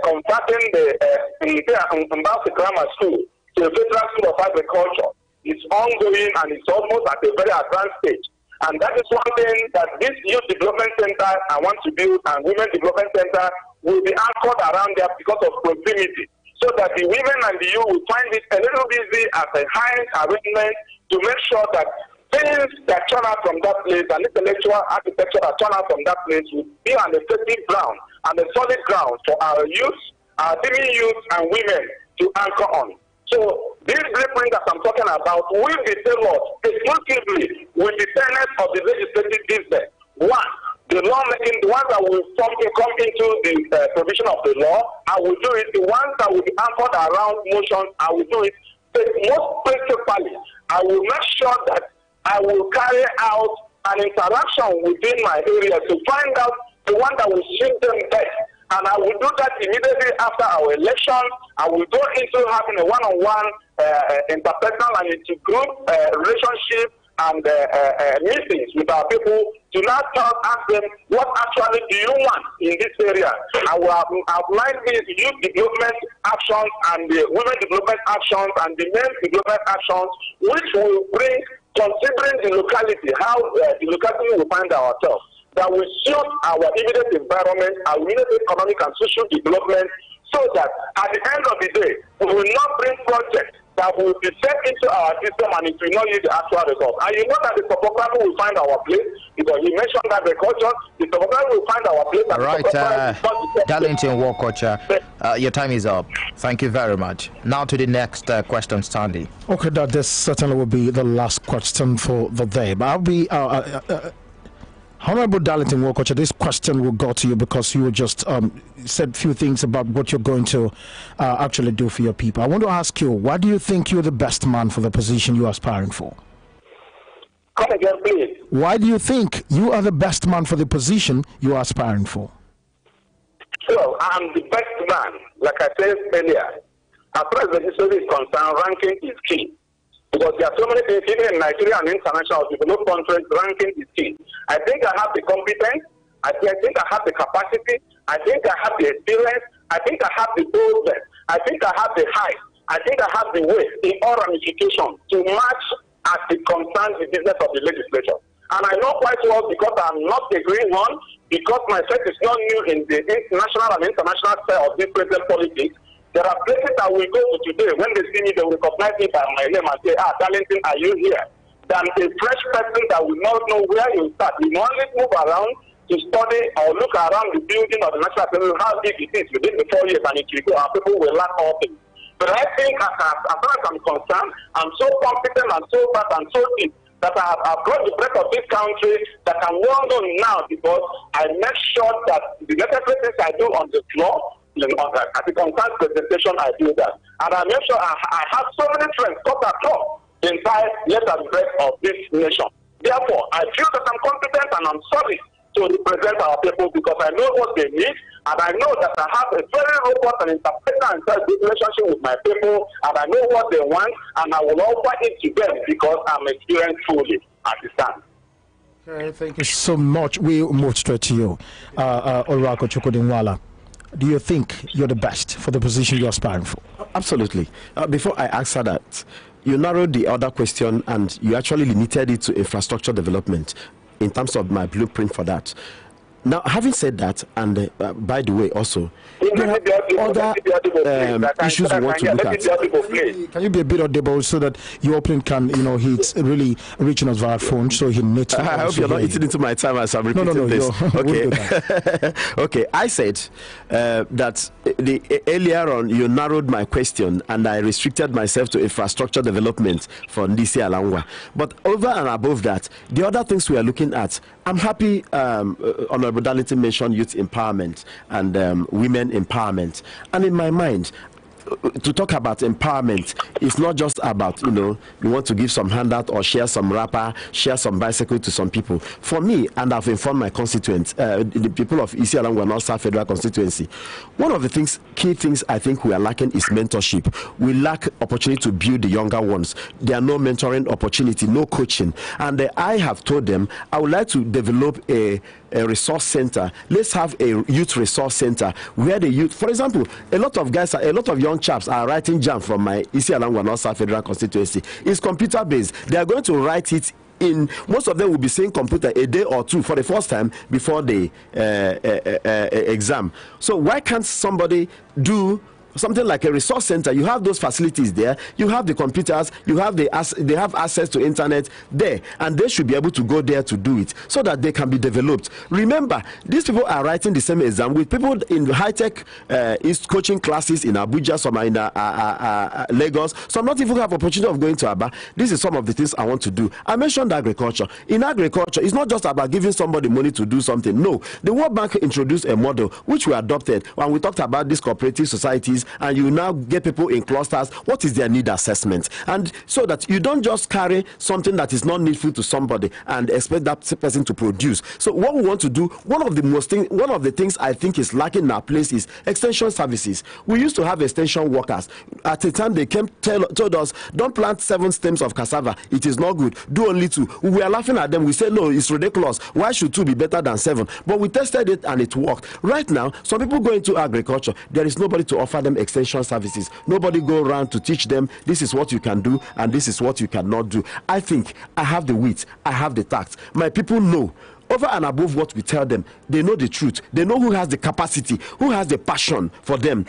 converting the Mbasi Grammar School to a Federal School of Agriculture is ongoing, and it's almost at a very advanced stage. And that is one thing that this youth development center I want to build and women development center will be anchored around there because of proximity, so that the women and the youth will find it a little easy as a high arrangement to make sure that things that turn out from that place and intellectual architecture that turn out from that place will be an effective ground and a solid ground for our youth, our female youth and women to anchor on. So this blueprint that I'm talking about will be tailored exclusively with the tenets of the legislative business. One, the lawmaking, the ones that will come into the provision of the law, I will do it. The ones that will be anchored around motions, I will do it. But most principally, I will make sure that I will carry out an interaction within my area to find out the one that will suit them best. And I will do that immediately after our election. I will go into having a one-on-one interpersonal and inter-group relationship and meetings with our people to now ask them, what actually do you want in this area? I will outline these youth development actions and the women development actions and the men development actions, which will bring, considering the locality, how the locality will find ourselves, that will suit our immediate environment, our immediate economic and social development, so that at the end of the day, we will not bring projects that will be set into our system and it will not yield the actual result. And you know that the topography will find our place, because you mentioned that agriculture, the topography will find our place. All right, Darlington Wokocha, your time is up. Thank you very much. Now to the next question, Stanley. Okay, that this certainly will be the last question for the day. But I'll be... Honorable Darlington Wokocha, this question will go to you because you just said a few things about what you're going to actually do for your people. I want to ask you, why do you think you're the best man for the position you're aspiring for? Come again, please. Why do you think you are the best man for the position you are aspiring for? So, I'm the best man. Like I said earlier, as far as the legislature is concerned, ranking is key. Because there are so many things, even in Nigeria and international developed countries, ranking is key. I think I have the competence. I think I have the capacity. I think I have the experience. I think I have the boldness. I think I have the height. I think I have the weight in all ramifications to match as it concerns the business of the legislature. And I know quite well, because I'm not a green one, because my set is not new in the national and international sphere of this present politics. There are places that we go to today, when they see me, they will recognize me by my name and say, Darlington, are you here? Than a fresh person that will not know where you start. You only move around to study or look around the building of the National Assembly, how big it is within the 4 years, and it will go, and people will lack all things. But I think, as far as I'm concerned, I'm so competent and so fast and so deep that I've brought the breadth of this country that I'm well known now, because I make sure that the necessary things I do on the floor, as it concerns presentation, I do that. And I make sure I have so many friends cut across the entire length and breadth of this nation. Therefore, I feel that I'm competent and I'm sorry to represent our people, because I know what they need, and I know that I have a very robust and interpersonal and good relationship with my people, and I know what they want, and I will offer it to them because I'm experienced fully at the stand. Okay, thank you so much. We move straight to you, Orako Chukwudinwala. Do you think you're the best for the position you're aspiring for? Absolutely. Before I answer that, you narrowed the other question and you actually limited it to infrastructure development in terms of my blueprint for that. Now, having said that, and by the way, also, there are other issues we want to look at. Can you be a bit audible so that your opening can, he's really reaching us via phone, so he needs to. I hope you're not eating into my time as I'm repeating this. Okay. Okay. I said that earlier on you narrowed my question and I restricted myself to infrastructure development for Isialangwa. But over and above that, the other things we are looking at, I'm happy Honorable Darlington mentioned youth empowerment and women empowerment. And in my mind, to talk about empowerment, it's not just about, you want to give some handout or share some wrapper, share some bicycle to some people. For me, and I've informed my constituents, the people of Isialangwa North Federal Constituency, one of the key things I think we are lacking is mentorship. We lack opportunity to build the younger ones. There are no mentoring opportunity, no coaching. And I have told them I would like to develop a resource center. Let's have a youth resource center where the youth, for example, a lot of young chaps are writing jam from my Isialangwa North Federal Constituency. It's computer based. They are going to write it in, most of them will be saying computer a day or two for the first time before the exam. So why can't somebody do something like a resource center? You have those facilities there, you have the computers, they have access to internet there, and they should be able to go there to do it so that they can be developed. Remember, these people are writing the same exam with people in high-tech coaching classes in Abuja, some are in Lagos, some not even have opportunity of going to Aba. This is some of the things I want to do. I mentioned agriculture. In agriculture, it's not just about giving somebody money to do something. No, the World Bank introduced a model which we adopted when we talked about these cooperative societies, and you now get people in clusters. What is their need assessment? And so that you don't just carry something that is not needful to somebody and expect that person to produce. So what we want to do, one of the things I think is lacking in our place is extension services. We used to have extension workers. At the time they came, told us, don't plant 7 stems of cassava. It is not good. Do only 2. We were laughing at them. We said, no, it's ridiculous. Why should 2 be better than 7? But we tested it and it worked. Right now, some people go into agriculture. There is nobody to offer them extension services. Nobody go around to teach them this is what you can do and this is what you cannot do. I think I have the wit, I have the tact. My people know, over and above what we tell them, they know the truth. They know who has the capacity, who has the passion for them.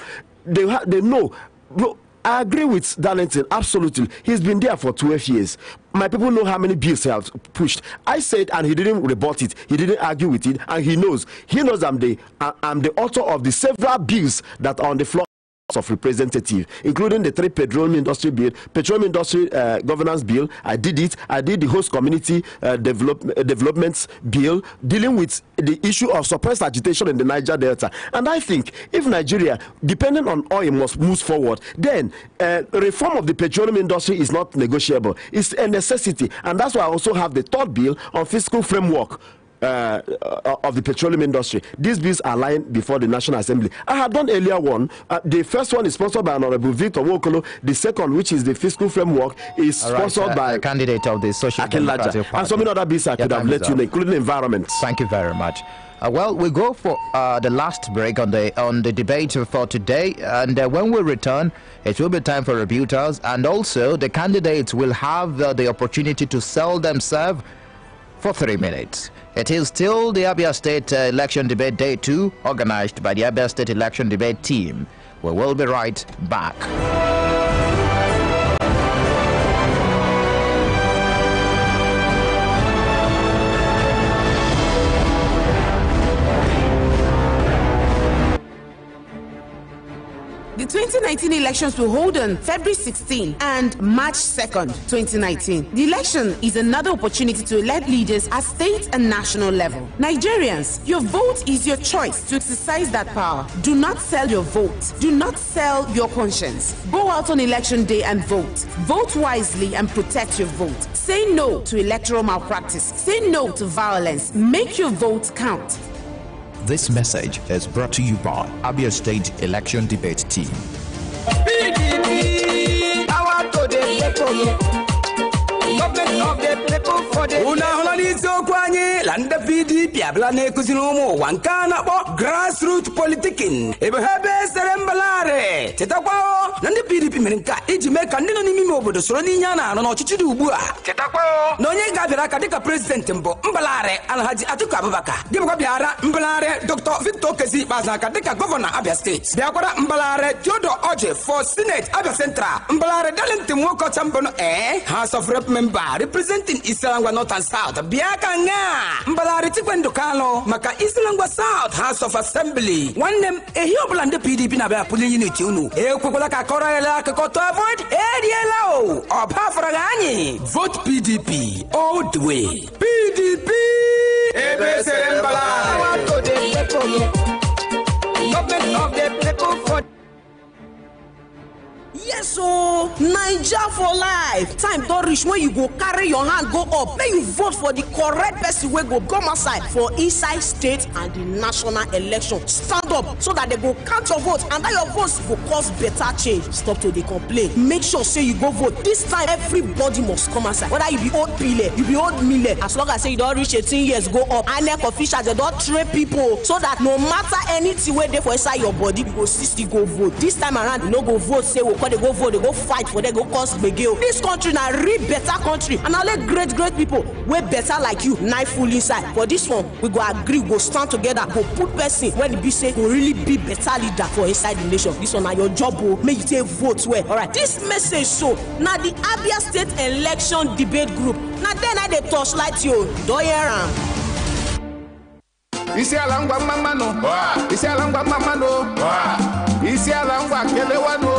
They know. Bro, I agree with Darlington, absolutely. He's been there for 12 years. My people know how many bills he has pushed. I said, and he didn't rebut it. He didn't argue with it, and he knows. He knows I'm the author of the several bills that are on the floor. of Representatives, including the 3 petroleum industry bill, petroleum industry governance bill. I did it. I did the host community developments bill, dealing with the issue of suppressed agitation in the Niger Delta. And I think if Nigeria, depending on oil, moves forward, then reform of the petroleum industry is not negotiable. It's a necessity. And that's why I also have the 3rd bill on fiscal framework of the petroleum industry. These bills are lying before the National Assembly. I had done earlier one. The first one is sponsored by Honorable Victor Wokolo. The second, which is the fiscal framework, is sponsored by a candidate of the Social Democratic Party. And so many other bills I could have let you know, including environment. Thank you very much. Well, we go for the last break on the debate for today, and when we return, it will be time for rebuttals, and also the candidates will have the opportunity to sell themselves for 3 minutes. It is still the Abia State Election Debate Day 2, organized by the Abia State Election Debate team. We will be right back. The 2019 elections will hold on February 16 and March 2nd, 2019. The election is another opportunity to elect leaders at state and national level. Nigerians, your vote is your choice to exercise that power. Do not sell your vote. Do not sell your conscience. Go out on election day and vote. Vote wisely and protect your vote. Say no to electoral malpractice. Say no to violence. Make your vote count. This message is brought to you by Abia State Election Debate Team. PDP, power to the people. Government of the people for the una holani so kwanye landa PDP abla ne kuzinomo wankana bo grassroots politicking ebe hebe serembalare tetakwao nanda PDP menka iji meka ndino ni mimi obodo soro ni nyana no chichidi ugbu a tetakwao no nye gabira ka dika president mbo mbalare Alhaji Atiku Abubakar dibwa biara mbalare Dr. Victor Kezi bazaka dika governor Abia State biakwara mbalare Theodore Oje for Senate Abia Central mbalare Darlington Woko Chambono House of Rep member representing Isialangwa North and South biaka nga mbalare Tikwendo Kalo maka Isialangwa South House of Assembly one name ehiobula nde PDP na bia pulling unity unu ekwekola ka korela ka to avoid edielo obafra ganyi vote PDP all the way PDP ebe serembala to the people government of the people for yes, so Naija for life. Time don't reach when you go carry your hand, go up. Then you vote for the correct person who go come outside for inside state and the national election. Stand up so that they go count your votes and that your votes will cause better change. Stop till they complain. Make sure say you go vote. This time everybody must come outside. Whether you be old pile, you be old millet. As long as say you don't reach 18 years, go up. INEC officials they don't train people so that no matter anything where they for inside your body, you go still go vote. This time around, you no go vote. Say we they go vote, they go fight for them, go cause begil. This country now real better country, and all the great people way better like you, knife full inside. For this one, we go agree, go stand together, go put person when it be say go really be better leader for inside the nation. This one now your job, make you take vote well. All right, this message so now the Abia State Election Debate Group. Now then I they torchlight you, don't hear them. Isialangwa mamano, Isialangwa mamano, Isialangwa kelewano,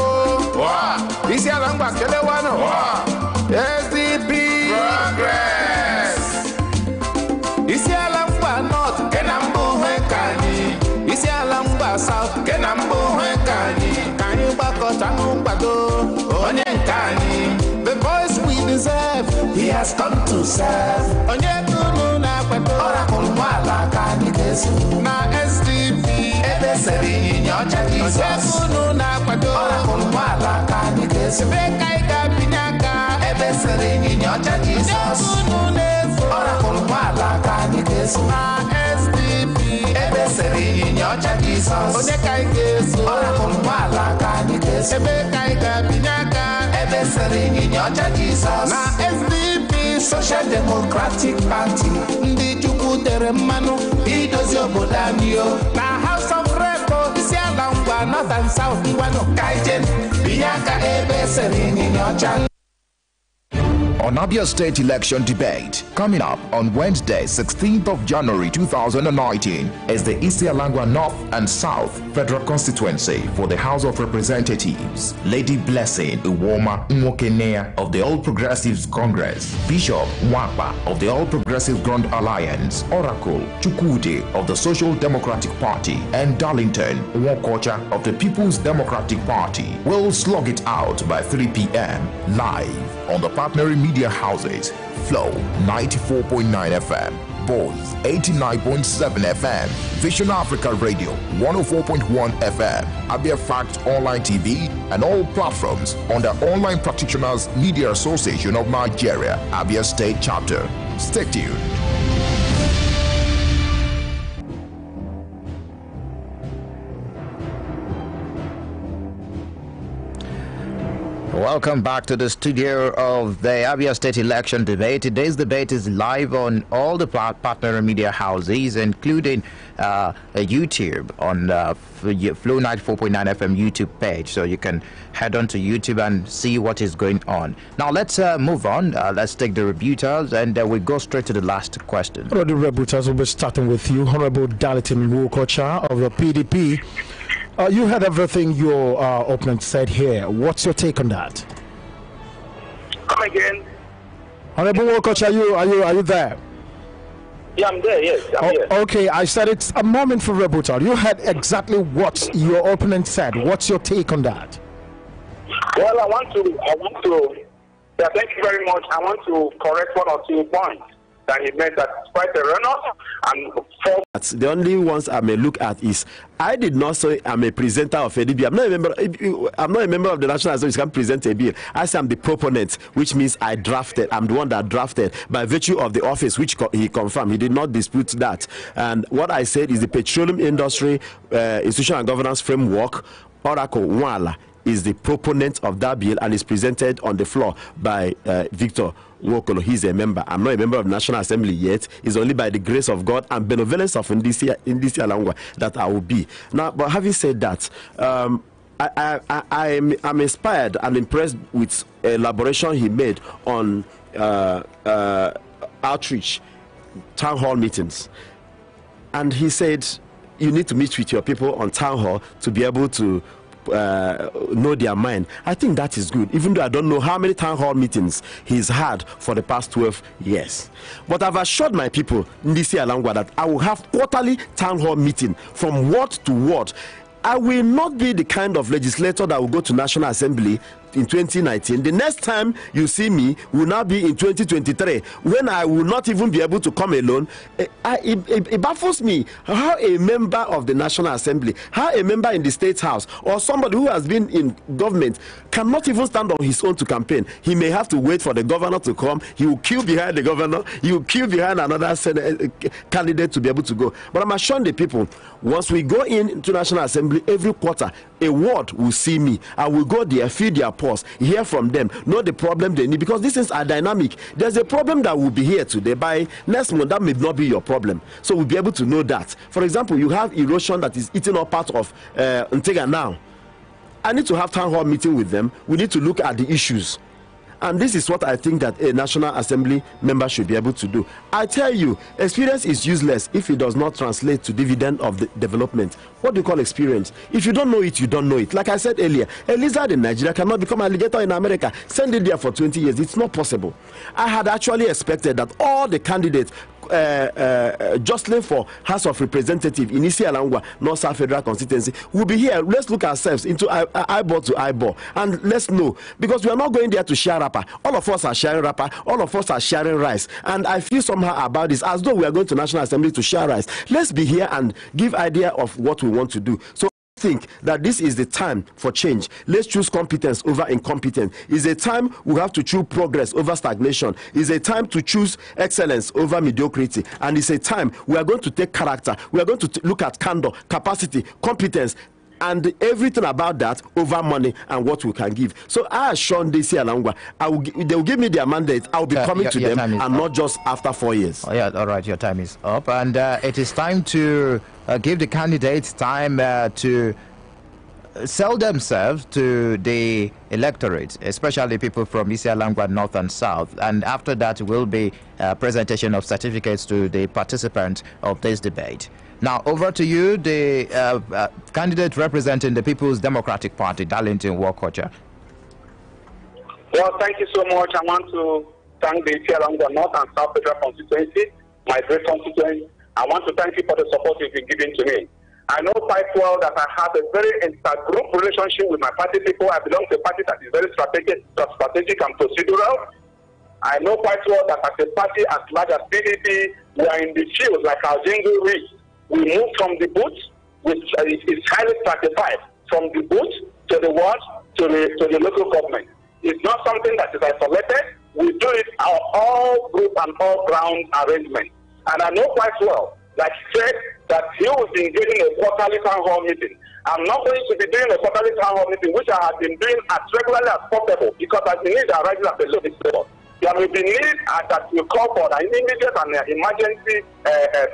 Isialangwa kelewano, SDP progress. Isialangwa North, Kenambo Hekani, Isialangwa South, Kenambo Hekani, Kani Bako Tangumbado, Onyenkani, the voice we deserve, he has come to serve. Onyekunu na kweto, Oracle Wala Kani Kesu, na SDP, Ebeseri Nyocha Jesus. Onyekunu na kweto, Oracle Wala Kani Kesu, Bekaika Pinyaka, Ebeseri Nyocha Jesus. Onyekunu Nefu, Oracle Wala Kani Kesu, na SDP, Ebeseri Nyocha Jesus. Onyekaika Kesu, Oracle Wala Kani Kesu, Bekaika Pinyaka, Ebeseri Nyocha Jesus. Na SDP, Social Democratic Party, Ndi Chukutere Manu, Idozi Obodanio, na House of Rep, Isialangwa North and South, Iwano Kaijen, Bianca Ebeseri Nyocha. on Abia State Election Debate. Coming up on Wednesday, 16th of January 2019, is the Isialangwa North and South Federal Constituency for the House of Representatives. Lady Blessing Uwoma Nwokenea of the All Progressives Congress, Bishop Wakpa of the All Progressives Grand Alliance, Oracle Chukwudi of the Social Democratic Party, and Darlington Nwokocha of the People's Democratic Party will slug it out by 3 p.m. live on the partnering media houses, Flow 94.9 FM, Boys 89.7 FM, Vision Africa Radio 104.1 FM, Abia Fact Online TV, and all platforms under Online Practitioners Media Association of Nigeria, Abia State Chapter. Stay tuned. Welcome back to the studio of the Abia State Election Debate. Today's debate is live on all the partner media houses, including YouTube on Flow 94.9 FM YouTube page. So you can head on to YouTube and see what is going on. Now let's move on. Let's take the rebuttals, and we go straight to the last question. Well, the rebuttals will be starting with you, Honorable Darlington Nwokocha of the PDP. You heard everything your opponent said here. What's your take on that? Come again. Honorable Nwokocha, are you there? Yeah, I'm there. Yes, I'm here. Okay, I said it's a moment for rebuttal. You heard exactly what your opponent said. What's your take on that? Well, I want to. Yeah, thank you very much. I want to correct one or two points that he made that's quite erroneous and false. The only ones I may look at is I did not say I'm a presenter of a bill. I'm not a member of the National Assembly who can present a bill. I say I'm the proponent, which means I drafted. I'm the one that drafted by virtue of the office, which he confirmed. He did not dispute that. And what I said is the petroleum industry institutional and governance framework, Oracle Nwala, is the proponent of that bill and is presented on the floor by Victor Wokolo. He's a member. I'm not a member of the National Assembly yet. It's only by the grace of God and benevolence of Isialangwa that I will be. Now, but having said that, I'm inspired and impressed with elaboration he made on outreach, town hall meetings. And he said, you need to meet with your people on town hall to be able to know their mind. I think that is good, even though I don't know how many town hall meetings he's had for the past 12 years. But I've assured my people in Isialangwa that I will have quarterly town hall meeting from ward to ward. I will not be the kind of legislator that will go to National Assembly in 2019. The next time you see me will now be in 2023, when I will not even be able to come alone. It baffles me how a member of the National Assembly, how a member in the State House, or somebody who has been in government cannot even stand on his own to campaign. He may have to wait for the governor to come. He will queue behind the governor. He will queue behind another candidate to be able to go. But I'm assuring the people, once we go into National Assembly every quarter, a ward will see me. I will go there, feed their pulse, hear from them, know the problem they need, because these things are dynamic. There's a problem that will be here today. By next month, that may not be your problem. So we'll be able to know that. For example, you have erosion that is eating up part of Ntega now. I need to have town hall meeting with them. We need to look at the issues. And this is what I think that a National Assembly member should be able to do. I tell you, experience is useless if it does not translate to dividend of the development. What do you call experience? If you don't know it, you don't know it. Like I said earlier, a lizard in Nigeria cannot become an alligator in America. Send it there for 20 years. It's not possible. I had actually expected that all the candidates jostling for House of Representatives in Isialangwa North South Federal Constituency will be here. Let's look ourselves into eyeball to eyeball and let's know, because we are not going there to share rapper. All of us are sharing rapper. All of us are sharing rice, and I feel somehow about this as though we are going to National Assembly to share rice. Let's be here and give idea of what we want to do. So think that this is the time for change. Let's choose competence over incompetence. It's a time we have to choose progress over stagnation. It's a time to choose excellence over mediocrity. And it's a time we are going to take character. We are going to look at candor, capacity, competence, and everything about that over money and what we can give. So I assure Isialangwa, they will give me their mandate. I will be coming to them, and not just after 4 years. Oh, yeah, all right, your time is up, and it is time to give the candidates time to sell themselves to the electorate, especially people from Isialangwa North and South, and after that will be presentation of certificates to the participants of this debate. Now, over to you, the candidate representing the People's Democratic Party, Darlington Wokocha. Well, thank you so much. I want to thank the Isialangwa North and South Federal Constituency, my great constituency. I want to thank you for the support you've been giving to me. I know quite well that I have a very inter-group relationship with my party people. I belong to a party that is very strategic and procedural. I know quite well that as a party as large as PDP, we are in the field like our jingle reads. We move from the booth, which is highly stratified, from the booth to the ward to the local government. It's not something that is isolated. We do it our all group and all ground arrangement. And I know quite well, like he said, that he will be engaging a quarterly town hall meeting. I'm not going to be doing a quarterly town hall meeting, which I have been doing as regularly as possible, because as the needs arises at the legislature, there may be need that you call for an immediate and emergency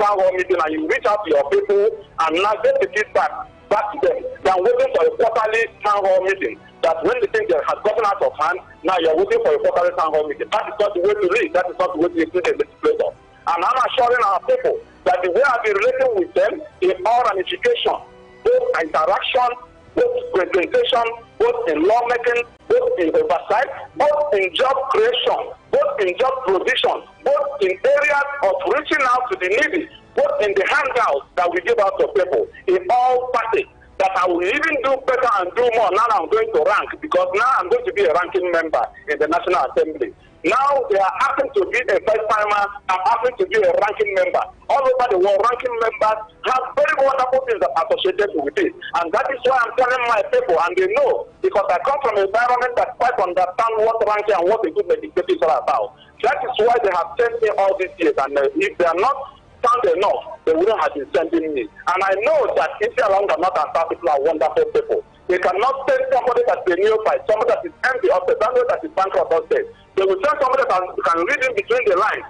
town hall meeting, and you reach out to your people and now get the feedback back to them than waiting for a quarterly town hall meeting. That when the thing has gotten out of hand, now you're waiting for a quarterly town hall meeting. That is not the way to lead. That is not the way to include the legislator. And I'm assuring our people that the way I've been relating with them in all ramification, both interaction, both presentation, both in lawmaking, both in oversight, both in job creation, both in job provision, both in areas of reaching out to the needy, both in the handouts that we give out to people, in all parties, that I will even do better and do more. Now I'm going to rank, because now I'm going to be a ranking member in the National Assembly. Now they are asking to be a first-timer, I'm asking to be a ranking member. All over the world, ranking members have very wonderful things that are associated with it. And that is why I'm telling my people, and they know, because I come from an environment that quite understand what ranking and what a good legislative is all about. That is why they have sent me all these years, and if they are not sound enough, they wouldn't have been sending me. And I know that Isialangwa North and South people are wonderful people. They cannot send somebody that's a neophyte, somebody that is empty of the somebody that is bankrupt of state. They will send somebody that can read in between the lines,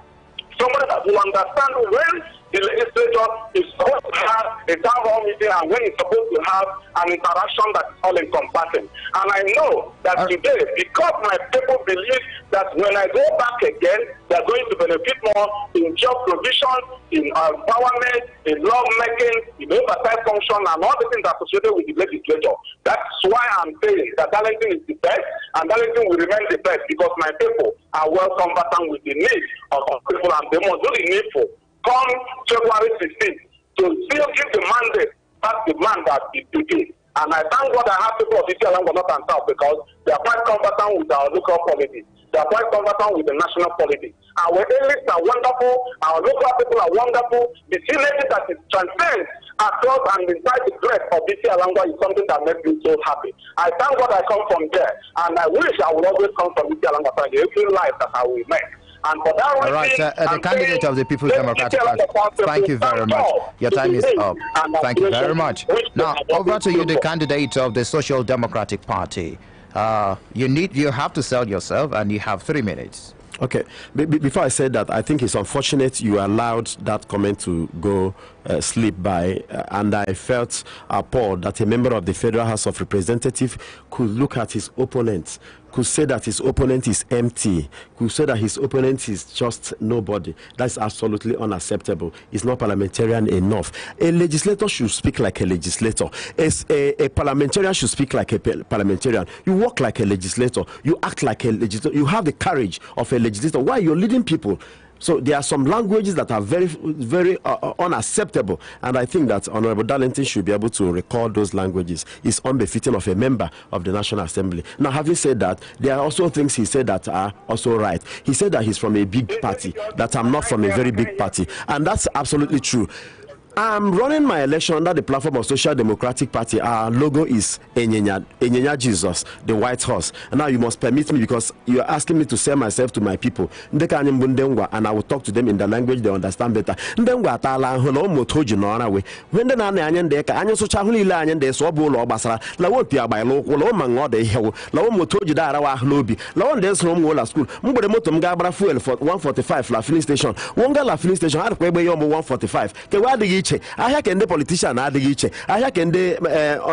somebody that will understand when the legislature is supposed to have a town hall meeting and when it's supposed to have an interaction that is all encompassing. And I know that today, because my people believe that when I go back again, they're going to benefit more in job provision, in empowerment, in lawmaking, in oversight function, and all the things associated with the legislature. That's why I'm saying that Darlington is the best, and Darlington will remain the best, because my people are well combatant with the needs of our people, and they must do the needful. Come February 16th to still give the mandate back the man that is speaking. And I thank God I have people of Isialangwa North and South, because they are quite combatant with our local politics. They are quite combatant with the national politics. Our elites are wonderful. Our local people are wonderful. The synergy that is transcends across and inside the breadth of Isialangwa is something that makes me so happy. I thank God I come from there, and I wish I would always come from Isialangwa for every life that I will make. And for that reason, all right, the candidate of the People's Democratic Party, thank you very much. Your time is up. Thank you very much. Now, over to you, the candidate of the Social Democratic Party. You have to sell yourself, and you have 3 minutes. Okay. Before I said that, I think it's unfortunate you allowed that comment to go slip by, and I felt appalled that a member of the Federal House of Representatives could look at his opponent, could say that his opponent is empty, could say that his opponent is just nobody. That's absolutely unacceptable. It's not parliamentarian enough. A legislator should speak like a legislator. A parliamentarian should speak like a parliamentarian. You walk like a legislator. You act like a legislator. You have the courage of a legislator. Why you're leading people? So there are some languages that are very, very unacceptable, and I think that Honorable Darlington should be able to recall those languages. It's unbefitting of a member of the National Assembly. Now, having said that, there are also things he said that are also right. He said that he's from a big party, that I'm not from a very big party, and that's absolutely true. I'm running my election under the platform of Social Democratic Party. Our logo is Enyenya Jesus, the white horse. And now you must permit me, because you're asking me to sell myself to my people. And I will talk to them in the language they understand better. When the iche ahịa ke ndị politician adịghị iche ahịa ke ndị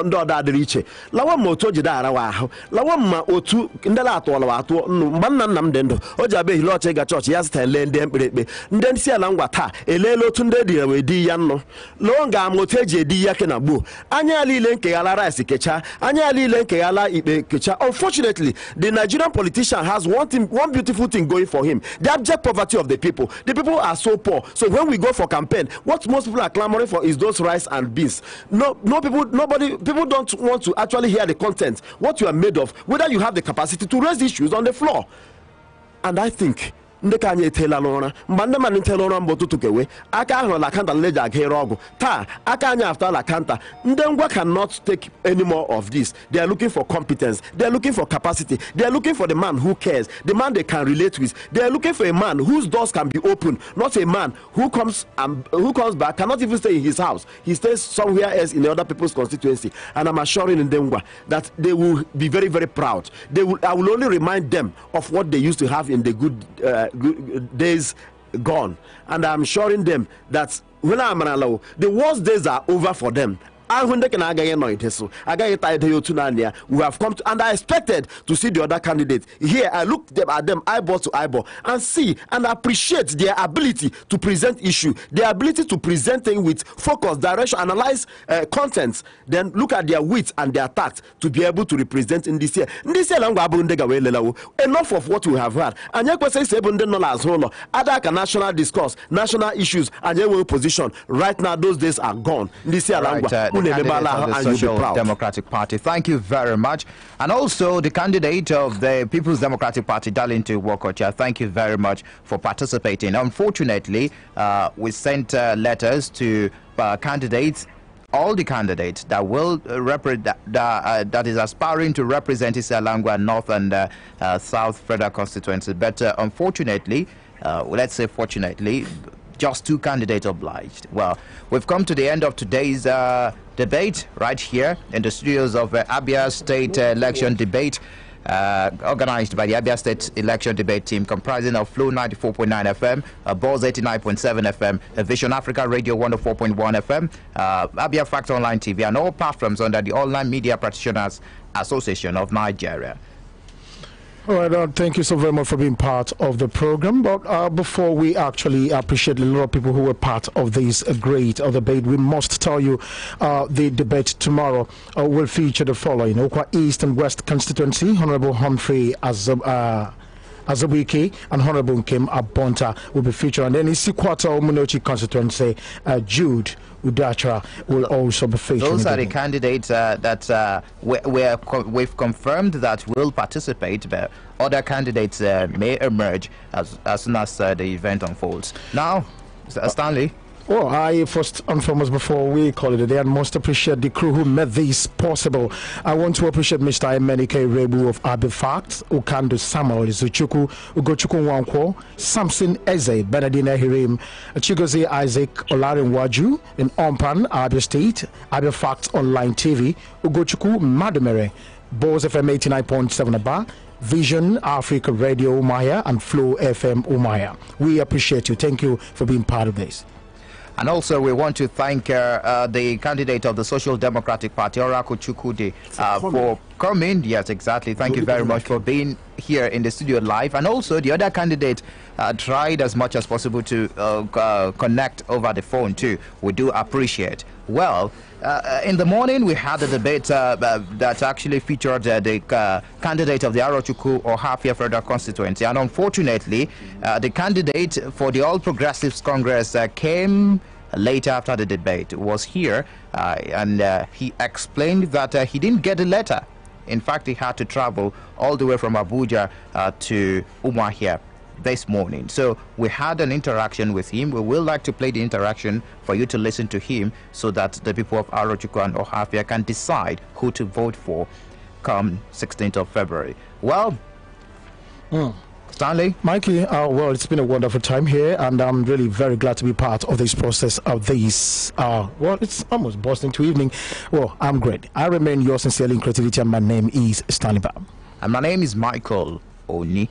ndị ọdọ adịghị iche lawa ma otu o jide arawa ahụ lawa ma otu ndị la-atụọla atụ mgbe nna m dị ndụ o ji abịa ehile ọcha ịga chọọchị ya zụta ele ndị mkpirikpe ndị Isialangwa taa eleela otu ndị dị wee di ya nnụ lụọ nga ama otu eji edi ya ke na gboo anya ya niile nkeghala rice kecha anya ya niile nkeghala ikpe kecha. Unfortunately, the Nigerian politician has one beautiful thing going for him: the abject poverty of the people. The people are so poor. So when we go for campaign, what most people are clamoring for is those rice and beans. People don't want to actually hear the content, what you are made of, whether you have the capacity to raise issues on the floor. And I think ndị ka anyị etela n'ụra mgbe ndị mmadụ ntela ụra mbụ ụtụtụ kewe aka ahụ na kanta leji aga ere ọgwụ taa aka anyị after la kanta ndị ngwa cannot take any more of this. They are looking for competence, they are looking for capacity, they are looking for the man who cares, the man they can relate with. They are looking for a man whose doors can be opened, not a man who comes back, cannot even stay in his house. He stays somewhere else in the other people's constituency. And I'm assuring in Ndengwa that they will be very, very proud. I will only remind them of what they used to have in the good days gone, and I'm assuring them that when I'm alone, the worst days are over for them. We have come to, and I expected to see the other candidates. Here, I looked at them eyeball to eyeball and see and appreciate their ability to present issue, their ability to present things with focus, direction, analyze contents, then look at their wit and their tact to be able to represent in this year. Enough of what we have heard. And other national discourse, national issues, and your position. Right now, those days are gone. This year, the candidate of the Social Democratic Party. Thank you very much. And also the candidate of the People's Democratic Party, Darlington Wokocha, thank you very much for participating. Unfortunately, we sent letters to candidates, all the candidates that will that is aspiring to represent Isialangwa North and South Federal Constituency. But unfortunately, let's say fortunately, just two candidates obliged. Well, we've come to the end of today's debate right here in the studios of Abia State Election Debate, organized by the Abia State Election Debate team, comprising of Flo 94.9 FM, Balls 89.7 FM, Vision Africa Radio 104.1 FM, Abia Fact Online TV, and all platforms under the Online Media Practitioners Association of Nigeria. All right, thank you so very much for being part of the program. But before we actually appreciate a lot of people who were part of this great debate, we must tell you the debate tomorrow will feature the following: Okwa East and West Constituency, Honorable Humphrey Azabwike and Honorable Nkem Abonta will be featured. And then Isikwata Omunochi Constituency, Jude Udachara will also be featured. Those are the candidates that we've confirmed that will participate, but other candidates may emerge as soon as the event unfolds. Now, Stanley. Well, I first and foremost, before we call it a day, I must appreciate the crew who made this possible. I want to appreciate Mr. Emenike Rebu of Abia Fact, Ukando Samuel Zuchuku, Ugochuku Wankwo, Samson Eze, Benedina Hirim, Chigozie Isaac Olarin Waju, in Ompan, Abia State, Abia Fact Online TV, Ugochuku Madumere, Balls FM 89.7 Aba, Vision Africa Radio Umaya, and Flo-FM Umaya. We appreciate you. Thank you for being part of this. And also, we want to thank the candidate of the Social Democratic Party, Orako Chukwudi, for coming. Yes, exactly. Thank you very much for being here in the studio live. And also, the other candidate tried as much as possible to connect over the phone too. We do appreciate. Well, in the morning, we had a debate that actually featured the candidate of the Arochukwu or Hafia Federal Constituency. And unfortunately, the candidate for the All Progressives Congress came later after the debate, was here, and he explained that he didn't get a letter. In fact, he had to travel all the way from Abuja to Umuahia this morning. So we had an interaction with him. We will like to play the interaction for you to listen to him, so that the people of Arochukwu and Ohafia can decide who to vote for come 16th of February. Well, Stanley? Mikey, well, it's been a wonderful time here, and I'm really very glad to be part of this process of this. Well, it's almost busting to evening. Well, I'm great. I remain yours sincerely in creativity, and my name is Stanley Bam. And my name is Michael Oni.